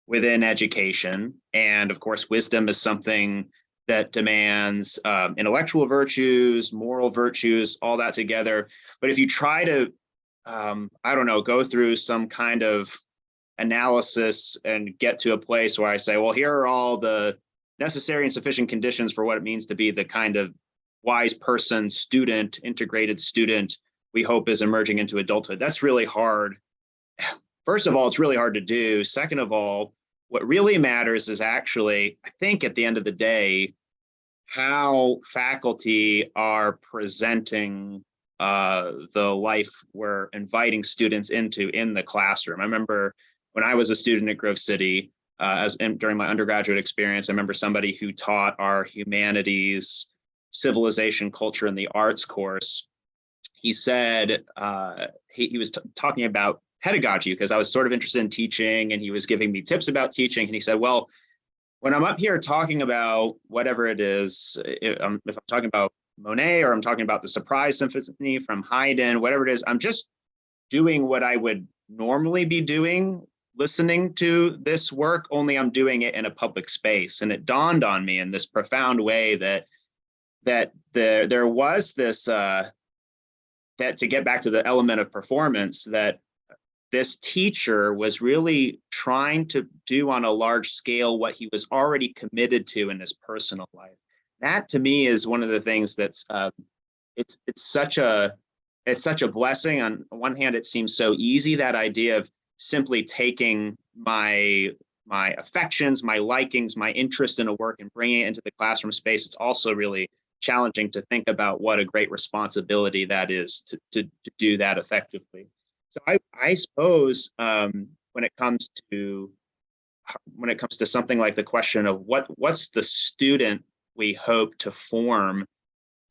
Speaker 4: within education. And of course, wisdom is something that demands intellectual virtues, moral virtues, all that together. But if you try to, go through some kind of analysis and get to a place where I say, well, here are all the necessary and sufficient conditions for what it means to be the kind of wise person, student, integrated student we hope is emerging into adulthood. That's really hard. First of all, it's really hard to do. Second of all, what really matters is actually, I think at the end of the day, how faculty are presenting the life we're inviting students into in the classroom. I remember when I was a student at Grove City, during my undergraduate experience, I remember somebody who taught our humanities, civilization, culture, and the arts course. He said he was talking about pedagogy because I was sort of interested in teaching, and he was giving me tips about teaching. And he said, well, when I'm up here talking about whatever it is, if I'm talking about Monet or I'm talking about the Surprise Symphony from Haydn, whatever it is, I'm just doing what I would normally be doing, listening to this work, only I'm doing it in a public space. And it dawned on me in this profound way that there was this, that to get back to the element of performance, that this teacher was really trying to do on a large scale what he was already committed to in his personal life. That to me is one of the things that's it's such a blessing. On one hand, it seems so easy, that idea of simply taking my affections, my likings, my interest in a work and bringing it into the classroom space. It's also really challenging to think about what a great responsibility that is to do that effectively. So I suppose when it comes to something like the question of what's the student we hope to form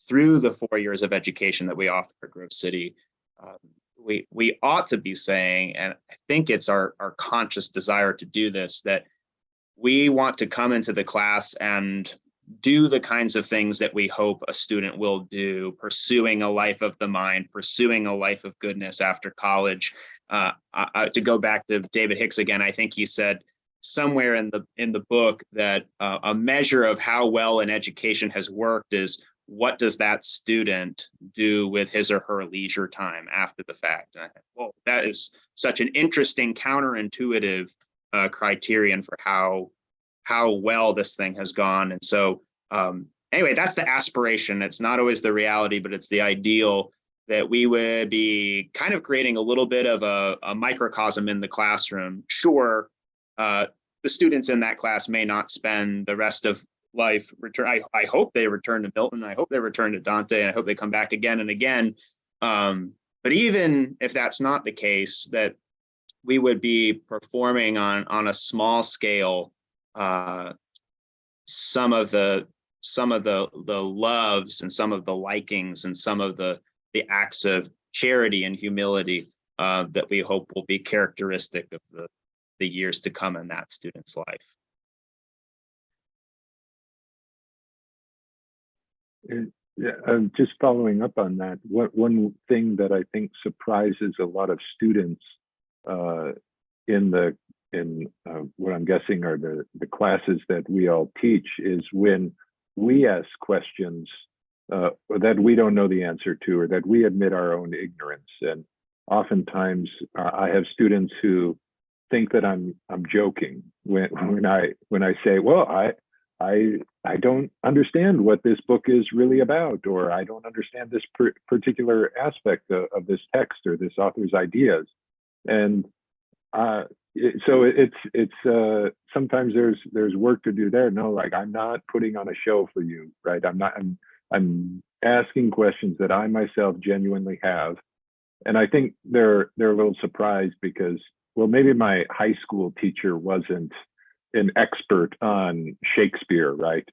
Speaker 4: through the 4 years of education that we offer at Grove City, we ought to be saying, and I think it's our conscious desire to do this, that we want to come into the class and do the kinds of things that we hope a student will do, pursuing a life of the mind, pursuing a life of goodness after college. To go back to David Hicks again, I think he said somewhere in the book that a measure of how well an education has worked is what does that student do with his or her leisure time after the fact. And I think, well, that is such an interesting counterintuitive criterion for how well this thing has gone. And so anyway, that's the aspiration. It's not always the reality, but it's the ideal, that we would be kind of creating a little bit of a microcosm in the classroom. Sure, the students in that class may not spend the rest of life I hope they return to Milton. I hope they return to Dante. And I hope they come back again and again. But even if that's not the case, that we would be performing on a small scale some of the loves and some of the likings and some of the acts of charity and humility that we hope will be characteristic of the years to come in that student's life.
Speaker 6: Yeah, just following up on that, one thing that I think surprises a lot of students in what I'm guessing are the classes that we all teach is when we ask questions that we don't know the answer to, or that we admit our own ignorance. And oftentimes I have students who think that I'm joking when I say, well, I don't understand what this book is really about, or I don't understand this particular aspect of this text or this author's ideas. And so it's sometimes there's work to do there. No, like, I'm not putting on a show for you, right? I'm asking questions that I myself genuinely have. And I think they're a little surprised because, well, maybe my high school teacher wasn't an expert on Shakespeare, right?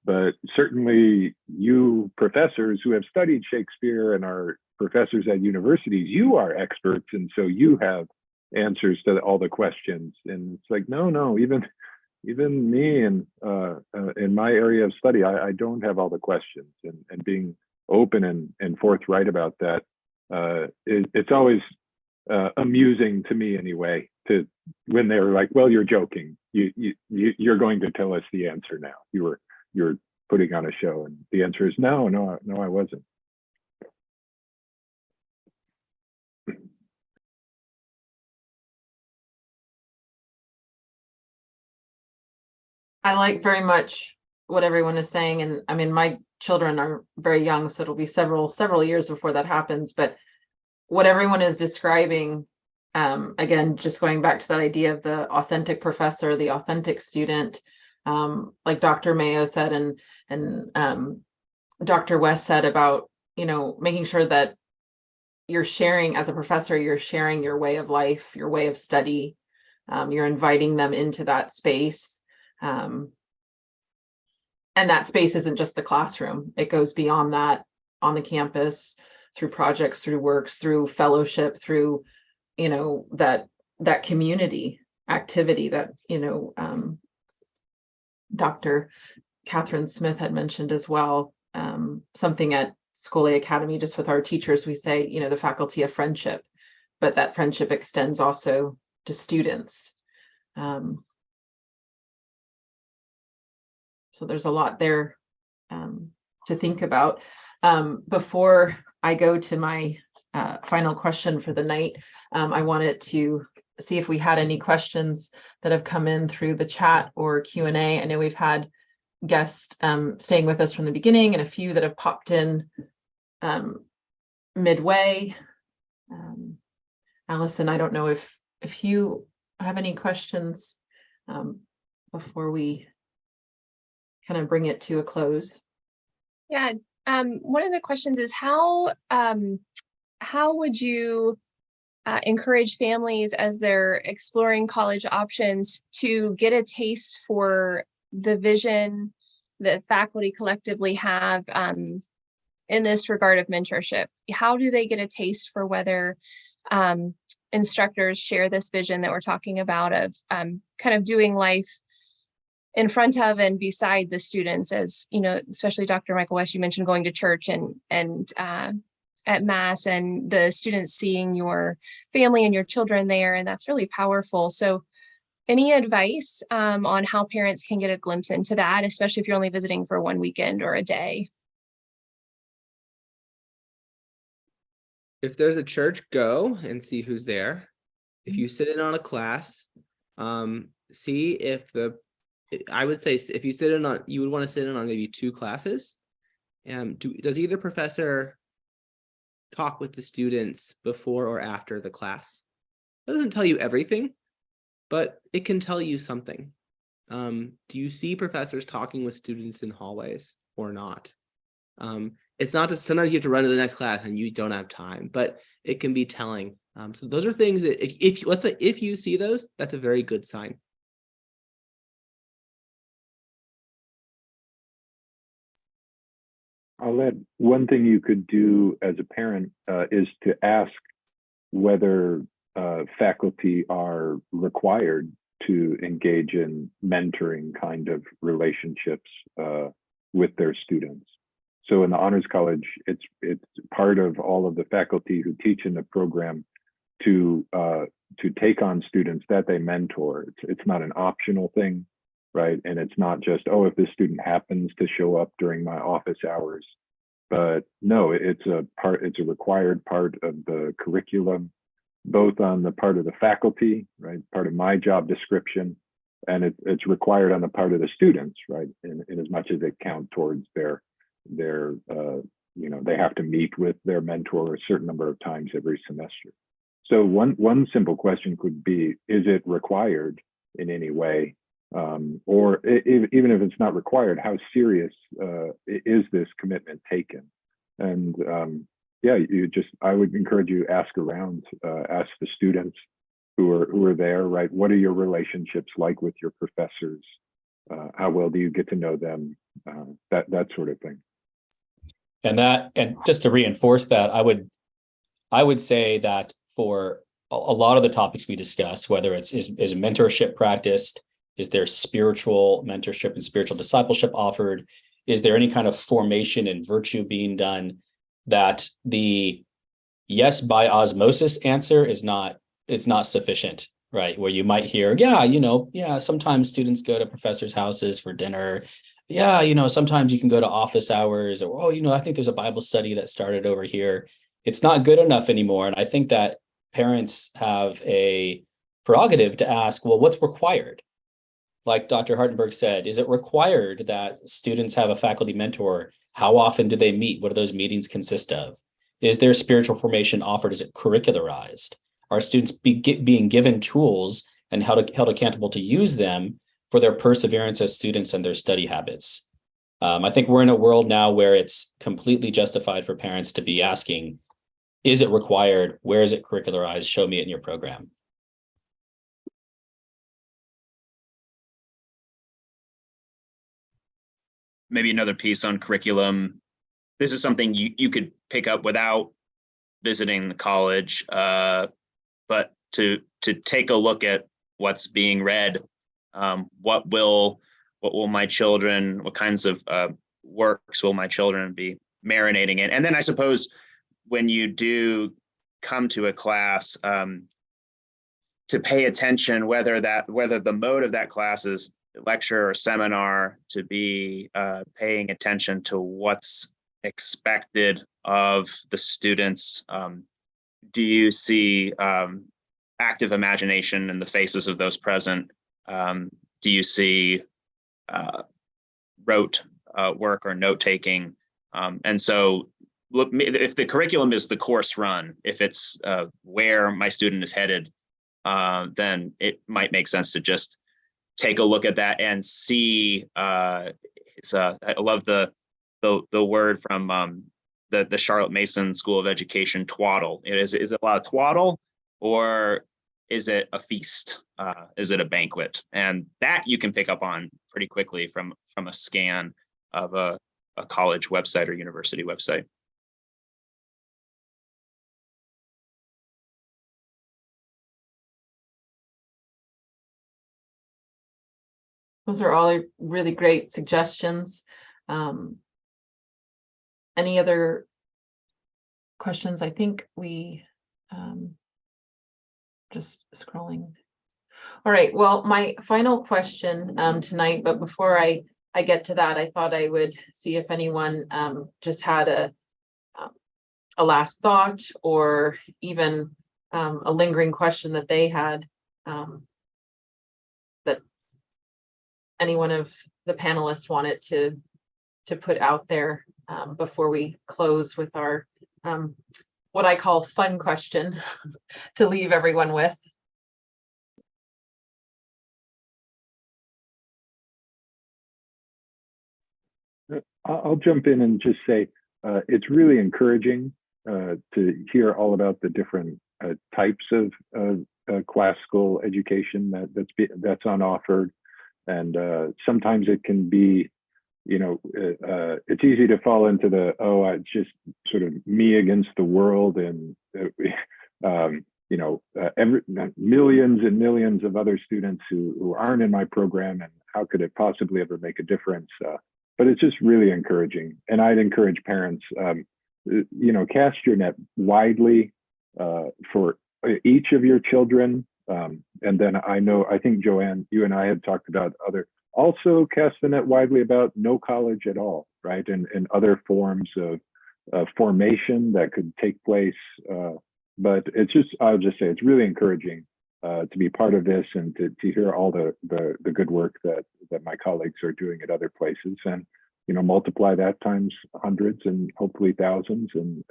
Speaker 6: But certainly you professors who have studied Shakespeare and are professors at universities, you are experts. And so you have answers to all the questions. And it's like, no, even me and in my area of study, I don't have all the questions, and being open and forthright about that. It's always amusing to me anyway, when they're like, well, you're joking. You're going to tell us the answer now. You're putting on a show. And the answer is no, I wasn't.
Speaker 1: I like very much what everyone is saying. And I mean, my children are very young, so it'll be several years before that happens. But what everyone is describing, again, just going back to that idea of the authentic professor, the authentic student, like Dr. Mayo said, and Dr. West said about, making sure that you're sharing as a professor, you're sharing your way of life, your way of study. You're inviting them into that space. And that space isn't just the classroom. It goes beyond that on the campus, through projects, through works, through fellowship, through, that community activity that, Dr. Kathryn Smith had mentioned as well. Something at Scholé Academy, just with our teachers, we say, the faculty of friendship, but that friendship extends also to students. So there's a lot there to think about. Before I go to my final question for the night, I wanted to see if we had any questions that have come in through the chat or Q&A. I know we've had guests staying with us from the beginning and a few that have popped in midway. Allison, I don't know if you have any questions before we kind of bring it to a close.
Speaker 2: Yeah, one of the questions is how would you encourage families as they're exploring college options to get a taste for the vision that faculty collectively have in this regard of mentorship? How do they get a taste for whether instructors share this vision that we're talking about of kind of doing life in front of and beside the students, as especially Dr. Michael West, you mentioned going to church and at Mass, and the students seeing your family and your children there, and that's really powerful. So any advice on how parents can get a glimpse into that, especially if you're only visiting for one weekend or a day?
Speaker 5: If there's a church, go and see who's there. If you sit in on a class, see if I would say if you sit in on, you would want to sit in on maybe 2 classes. Does either professor talk with the students before or after the class? That doesn't tell you everything, but it can tell you something. Do you see professors talking with students in hallways or not? It's not that sometimes you have to run to the next class and you don't have time, but it can be telling. So those are things that if let's say if you see those, that's a very good sign.
Speaker 6: I'll add one thing you could do as a parent is to ask whether faculty are required to engage in mentoring kind of relationships with their students. So in the Honors College, it's part of all of the faculty who teach in the program to take on students that they mentor. It's not an optional thing, right? And it's not just, oh, if this student happens to show up during my office hours, but no, it's a required part of the curriculum, both on the part of the faculty, right? Part of my job description, and it's required on the part of the students, right? In as much as it counts towards their they have to meet with their mentor a certain number of times every semester. So one simple question could be, is it required in any way? Or even if it's not required, how serious is this commitment taken? And I would encourage you to ask around, ask the students who are there, right? What are your relationships like with your professors? How well do you get to know them? That sort of thing.
Speaker 3: And just to reinforce that, I would say that for a lot of the topics we discuss, whether is mentorship practiced, is there spiritual mentorship and spiritual discipleship offered? Is there any kind of formation and virtue being done? That the yes by osmosis answer is not sufficient, right? Where you might hear, sometimes students go to professors' houses for dinner. Sometimes you can go to office hours, or, I think there's a Bible study that started over here. It's not good enough anymore. And I think that parents have a prerogative to ask, well, what's required? Like Dr. Hartenburg said, is it required that students have a faculty mentor? How often do they meet? What do those meetings consist of? Is there spiritual formation offered? Is it curricularized? Are students being given tools and held accountable to use them for their perseverance as students and their study habits? I think we're in a world now where it's completely justified for parents to be asking, Is it required? Where is it curricularized? Show me it in your program.
Speaker 4: Maybe another piece on curriculum. This is something you could pick up without visiting the college, but to take a look at what's being read, what will my children, what kinds of works will my children be marinating in? And then I suppose when you do come to a class, to pay attention whether the mode of that class is lecture or seminar, to be paying attention to what's expected of the students. Do you see active imagination in the faces of those present? Do you see rote work or note-taking? And so look, if the curriculum is the course run, if it's where my student is headed, then it might make sense to just take a look at that and see. I love the word from the Charlotte Mason School of Education, twaddle. Is it a lot of twaddle, or is it a feast? Is it a banquet? And that you can pick up on pretty quickly from a scan of a college website or university website.
Speaker 1: Those are all really great suggestions. Any other questions? I think we just scrolling. All right, well, my final question tonight, but before I get to that, I thought I would see if anyone just had a last thought, or even a lingering question that they had, that any one of the panelists wanted to put out there before we close with our what I call fun question to leave everyone with.
Speaker 6: I'll jump in and just say it's really encouraging to hear all about the different types of classical education that's on offer. And sometimes it can be, it's easy to fall into it's just sort of me against the world, and millions and millions of other students who aren't in my program, and how could it possibly ever make a difference? But it's just really encouraging. And I'd encourage parents, cast your net widely for each of your children. And then I think Joanne, you and I had talked about also cast the net widely about no college at all, right? And other forms of formation that could take place. But I'll just say it's really encouraging to be part of this, and to hear all the good work that my colleagues are doing at other places, and multiply that times hundreds and hopefully thousands, and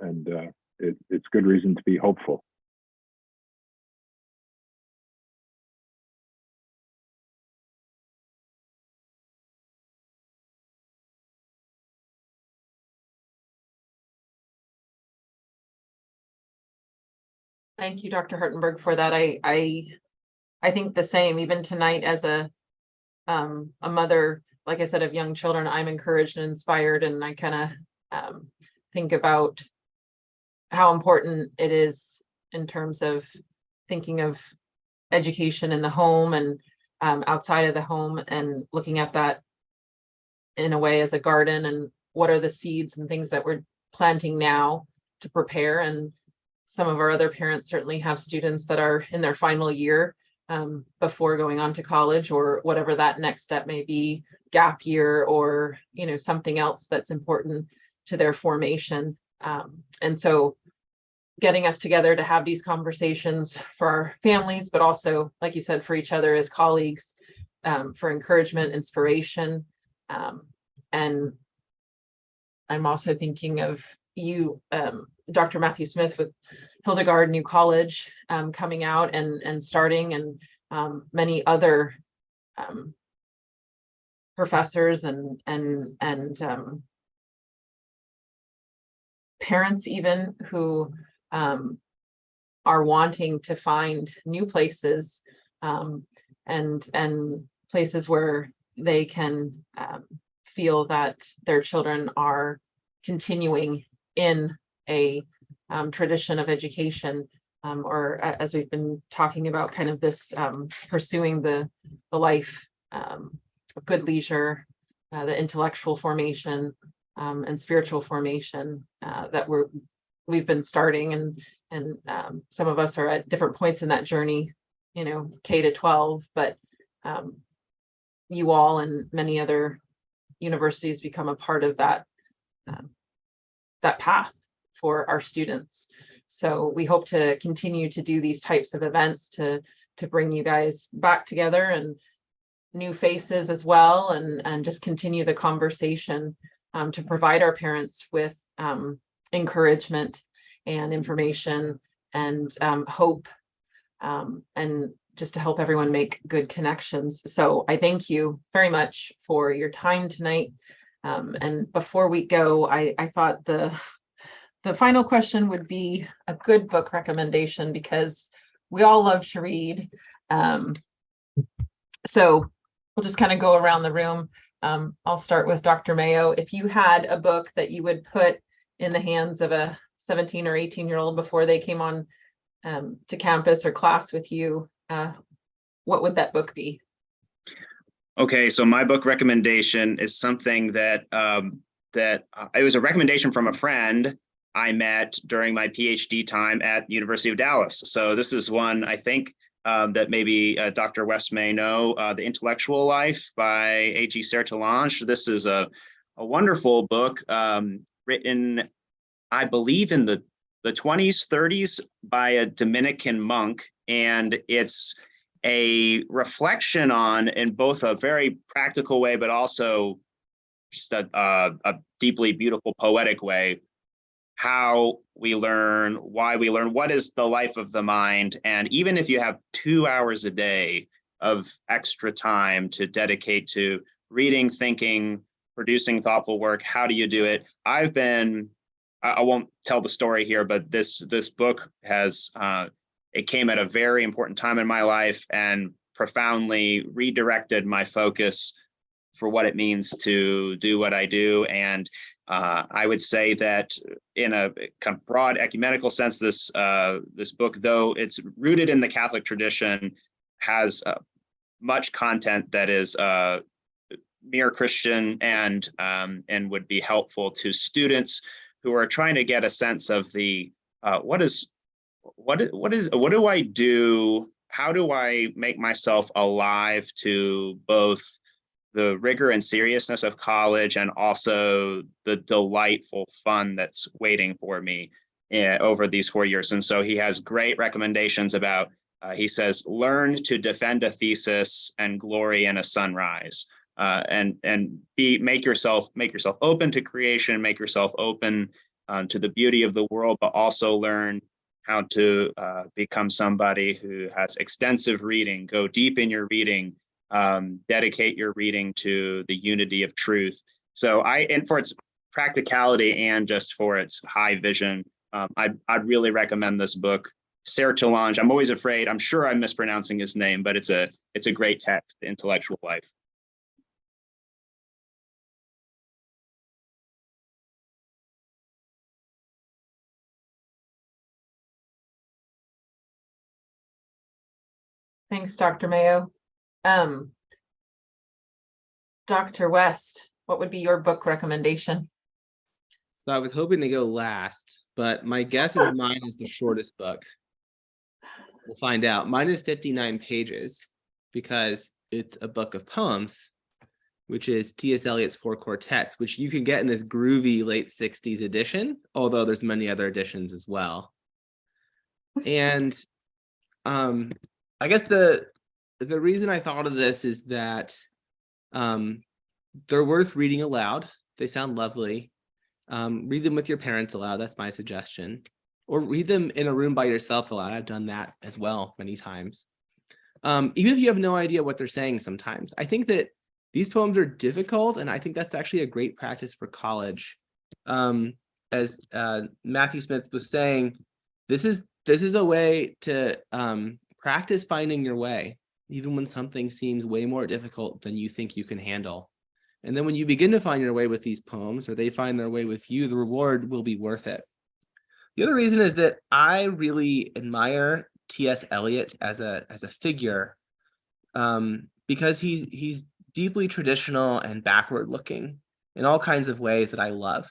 Speaker 6: it's good reason to be hopeful.
Speaker 1: Thank you, Dr. Hartenburg, for that. I think the same. Even tonight, as a mother, like I said, of young children, I'm encouraged and inspired, and I kind of think about how important it is in terms of thinking of education in the home and outside of the home, and looking at that in a way as a garden, and what are the seeds and things that we're planting now to prepare. And some of our other parents certainly have students that are in their final year before going on to college, or whatever that next step may be, gap year, or something else that's important to their formation. And so getting us together to have these conversations for our families, but also, like you said, for each other as colleagues, for encouragement, inspiration. And I'm also thinking of you, Dr. Matthew Smith, with Hildegard New College coming out and starting, and many other professors and parents even who are wanting to find new places, and places where they can feel that their children are continuing in a tradition of education, or as we've been talking about, kind of this pursuing the life of good leisure, the intellectual formation and spiritual formation that we've been starting, and some of us are at different points in that journey, K to 12, but you all and many other universities become a part of that path for our students. So we hope to continue to do these types of events to bring you guys back together, and new faces as well, and just continue the conversation, to provide our parents with encouragement and information and hope, and just to help everyone make good connections. So I thank you very much for your time tonight. And before we go, I thought the final question would be a good book recommendation, because we all love to read. So we'll just kind of go around the room. I'll start with Dr. Mayo. If you had a book that you would put in the hands of a 17 or 18-year-old before they came on to campus or class with you, what would that book be?
Speaker 4: Okay, so my book recommendation is something that it was a recommendation from a friend I met during my PhD time at the University of Dallas. So this is one I think that maybe Dr. West may know, The Intellectual Life by A.G. Sertillange. This is a wonderful book written, I believe, in the 20s, 30s by a Dominican monk. And it's a reflection on, in both a very practical way, but also just a deeply beautiful poetic way, how we learn, why we learn, what is the life of the mind. And even if you have 2 hours a day of extra time to dedicate to reading, thinking, producing thoughtful work, how do you do it? I won't tell the story here, but this book has, it came at a very important time in my life and profoundly redirected my focus for what it means to do what I do. And I would say that in a kind of broad ecumenical sense, this book, though it's rooted in the Catholic tradition, has much content that is mere Christian and would be helpful to students who are trying to get a sense of the what do I do? How do I make myself alive to both the rigor and seriousness of college and also the delightful fun that's waiting for me over these 4 years? And so he has great recommendations about, he says, learn to defend a thesis and glory in a sunrise, and make yourself open to creation, make yourself open to the beauty of the world, but also learn how to become somebody who has extensive reading, go deep in your reading, dedicate your reading to the unity of truth. So and for its practicality and just for its high vision, I'd really recommend this book, Sertillange. I'm always afraid, I'm sure I'm mispronouncing his name, but it's a great text, The Intellectual Life.
Speaker 1: Thanks, Dr. Mayo. Dr. West, what would be your book recommendation?
Speaker 5: So I was hoping to go last, but my guess is mine is the shortest book. We'll find out. Mine is 59 pages because it's a book of poems, which is T.S. Eliot's Four Quartets, which you can get in this groovy late 60s edition, although there's many other editions as well. And I guess the reason I thought of this is that they're worth reading aloud. They sound lovely. Read them with your parents aloud. That's my suggestion. Or read them in a room by yourself aloud. I've done that as well many times. Even if you have no idea what they're saying sometimes. I think that these poems are difficult, and I think that's actually a great practice for college. As Matthew Smith was saying, This is a way to practice finding your way, even when something seems way more difficult than you think you can handle. And then when you begin to find your way with these poems, or they find their way with you, the reward will be worth it. The other reason is that I really admire T.S. Eliot as a figure, because he's deeply traditional and backward looking in all kinds of ways that I love.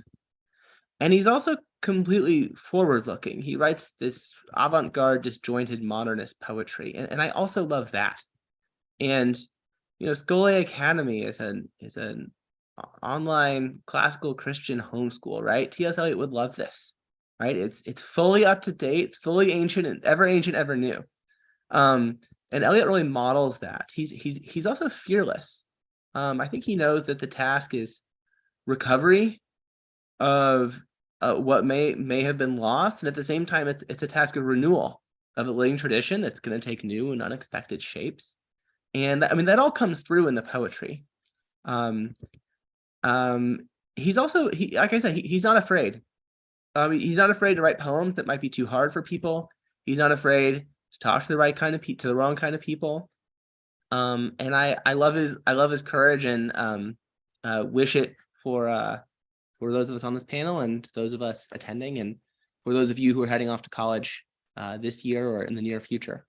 Speaker 5: And he's also completely forward looking. He writes this avant-garde, disjointed modernist poetry. And I also love that. And, Scholé Academy is an online classical Christian homeschool, right? T.S. Eliot would love this, right? It's fully up to date, it's fully ancient, ever new. And Eliot really models that. He's also fearless. I think he knows that the task is recovery of what may have been lost, and at the same time, it's a task of renewal of a living tradition that's going to take new and unexpected shapes. And I mean, that all comes through in the poetry. He's also, like I said, he's not afraid. He's not afraid to write poems that might be too hard for people. He's not afraid to talk to the right kind of to the wrong kind of people. And I love his courage, and wish it for those of us on this panel and those of us attending, and for those of you who are heading off to college this year or in the near future.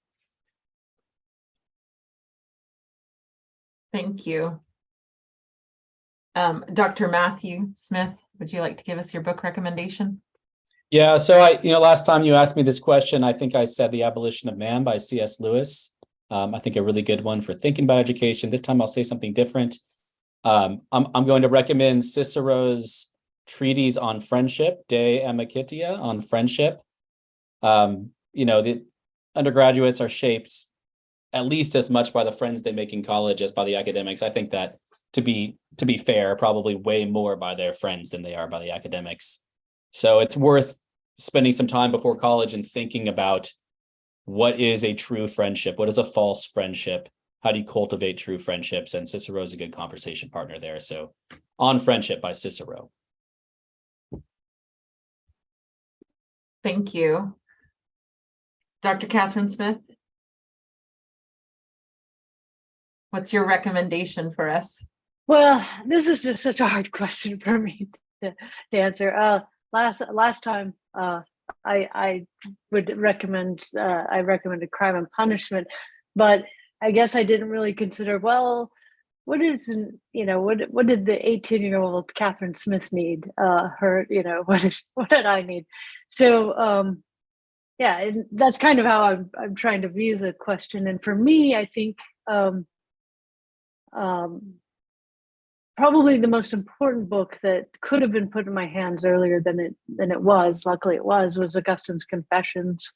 Speaker 1: Thank you. Dr. Matthew Smith, would you like to give us your book recommendation?
Speaker 3: Yeah, so last time you asked me this question, I think I said The Abolition of Man by C.S. Lewis. I think a really good one for thinking about education. This time I'll say something different. I'm going to recommend Cicero's treatise on friendship, De Amicitia, on friendship. The undergraduates are shaped at least as much by the friends they make in college as by the academics. I think that, to be fair, probably way more by their friends than they are by the academics. So it's worth spending some time before college and thinking about what is a true friendship, what is a false friendship, how do you cultivate true friendships, and Cicero is a good conversation partner there. So On Friendship by Cicero.
Speaker 1: Thank you. Dr. Kathryn Smith, what's your recommendation for us?
Speaker 7: Well, this is just such a hard question for me to answer. Last time I would recommend I recommended Crime and Punishment, but I guess I didn't really consider, well, what did the 18-year-old Kathryn Smith need? What did I need? So yeah, and that's kind of how I'm trying to view the question. And for me, I think probably the most important book that could have been put in my hands earlier than it was, luckily it was Augustine's Confessions.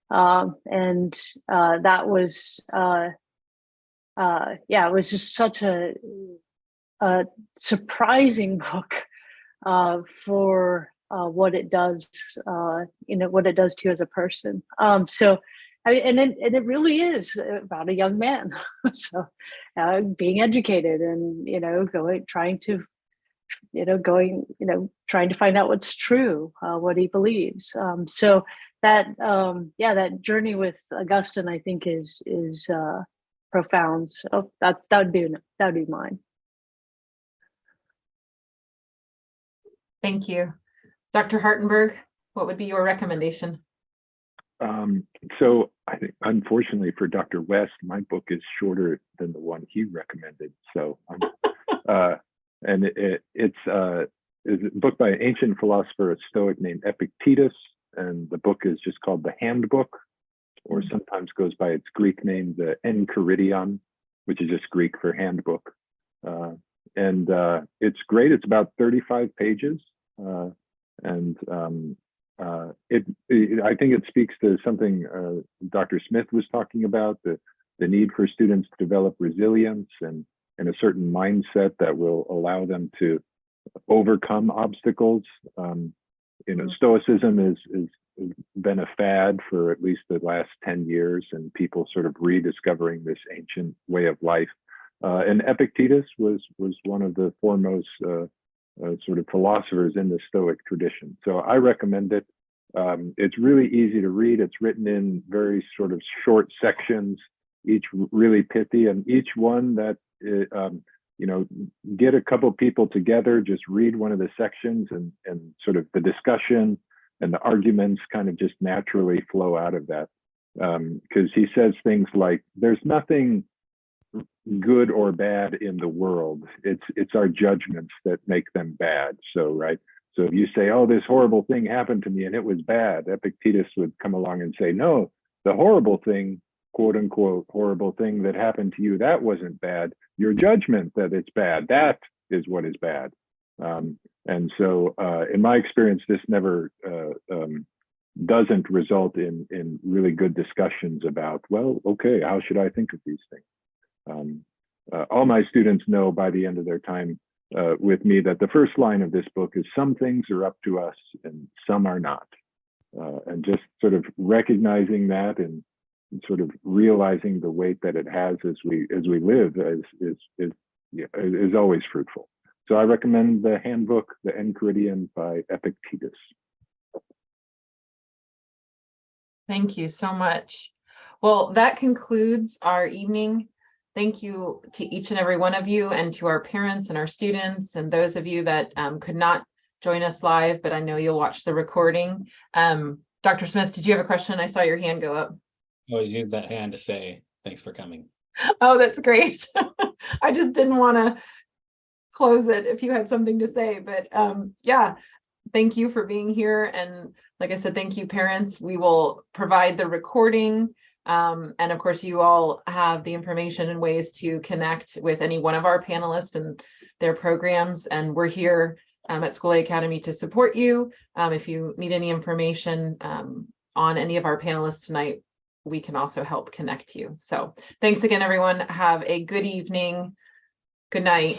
Speaker 7: And that was it was just such a surprising book for what it does, what it does to you as a person. And it really is about a young man. So being educated and, trying to find out what's true, what he believes. So that journey with Augustine, I think is profound. So that would be mine.
Speaker 1: Thank you. Dr. Hartenburg, what would be your recommendation?
Speaker 6: So I think, unfortunately for Dr. West, my book is shorter than the one he recommended. So, and it's a book by an ancient philosopher, a Stoic named Epictetus, and the book is just called The Handbook, or sometimes goes by its Greek name, the Enchiridion, which is just Greek for handbook. And it's great. It's about 35 pages, I think it speaks to something Dr. Smith was talking about, the need for students to develop resilience and a certain mindset that will allow them to overcome obstacles. Stoicism has been a fad for at least the last 10 years, and people sort of rediscovering this ancient way of life. And Epictetus was one of the foremost sort of philosophers in the Stoic tradition. So I recommend it. It's really easy to read. It's written in very sort of short sections, each really pithy, and each one that, you know, get a couple people together, just read one of the sections, and sort of the discussion and the arguments kind of just naturally flow out of that. Because he says things like, there's nothing good or bad in the world. It's our judgments that make them bad. So, right. So if you say, oh, this horrible thing happened to me and it was bad, Epictetus would come along and say, no, the horrible thing, quote unquote, horrible thing that happened to you, that wasn't bad. Your judgment that it's bad, that is what is bad. And so in my experience, this never doesn't result in really good discussions about, well, okay, how should I think of these things? All my students know by the end of their time with me that the first line of this book is, some things are up to us and some are not. And just sort of recognizing that and sort of realizing the weight that it has as we live is always fruitful. So I recommend the handbook, The Enchiridion by Epictetus.
Speaker 1: Thank you so much. Well, that concludes our evening. Thank you to each and every one of you, and to our parents and our students, and those of you that could not join us live, but I know you'll watch the recording. Dr. Smith, did you have a question? I saw your hand go up.
Speaker 3: Always use that hand to say, thanks for coming.
Speaker 1: Oh, that's great. I just didn't want to close it if you had something to say, but yeah, thank you for being here. And like I said, thank you, parents. We will provide the recording. And of course, you all have the information and ways to connect with any one of our panelists and their programs. And we're here at Scholé Academy to support you. If you need any information on any of our panelists tonight, we can also help connect you. So thanks again, everyone. Have a good evening. Good night.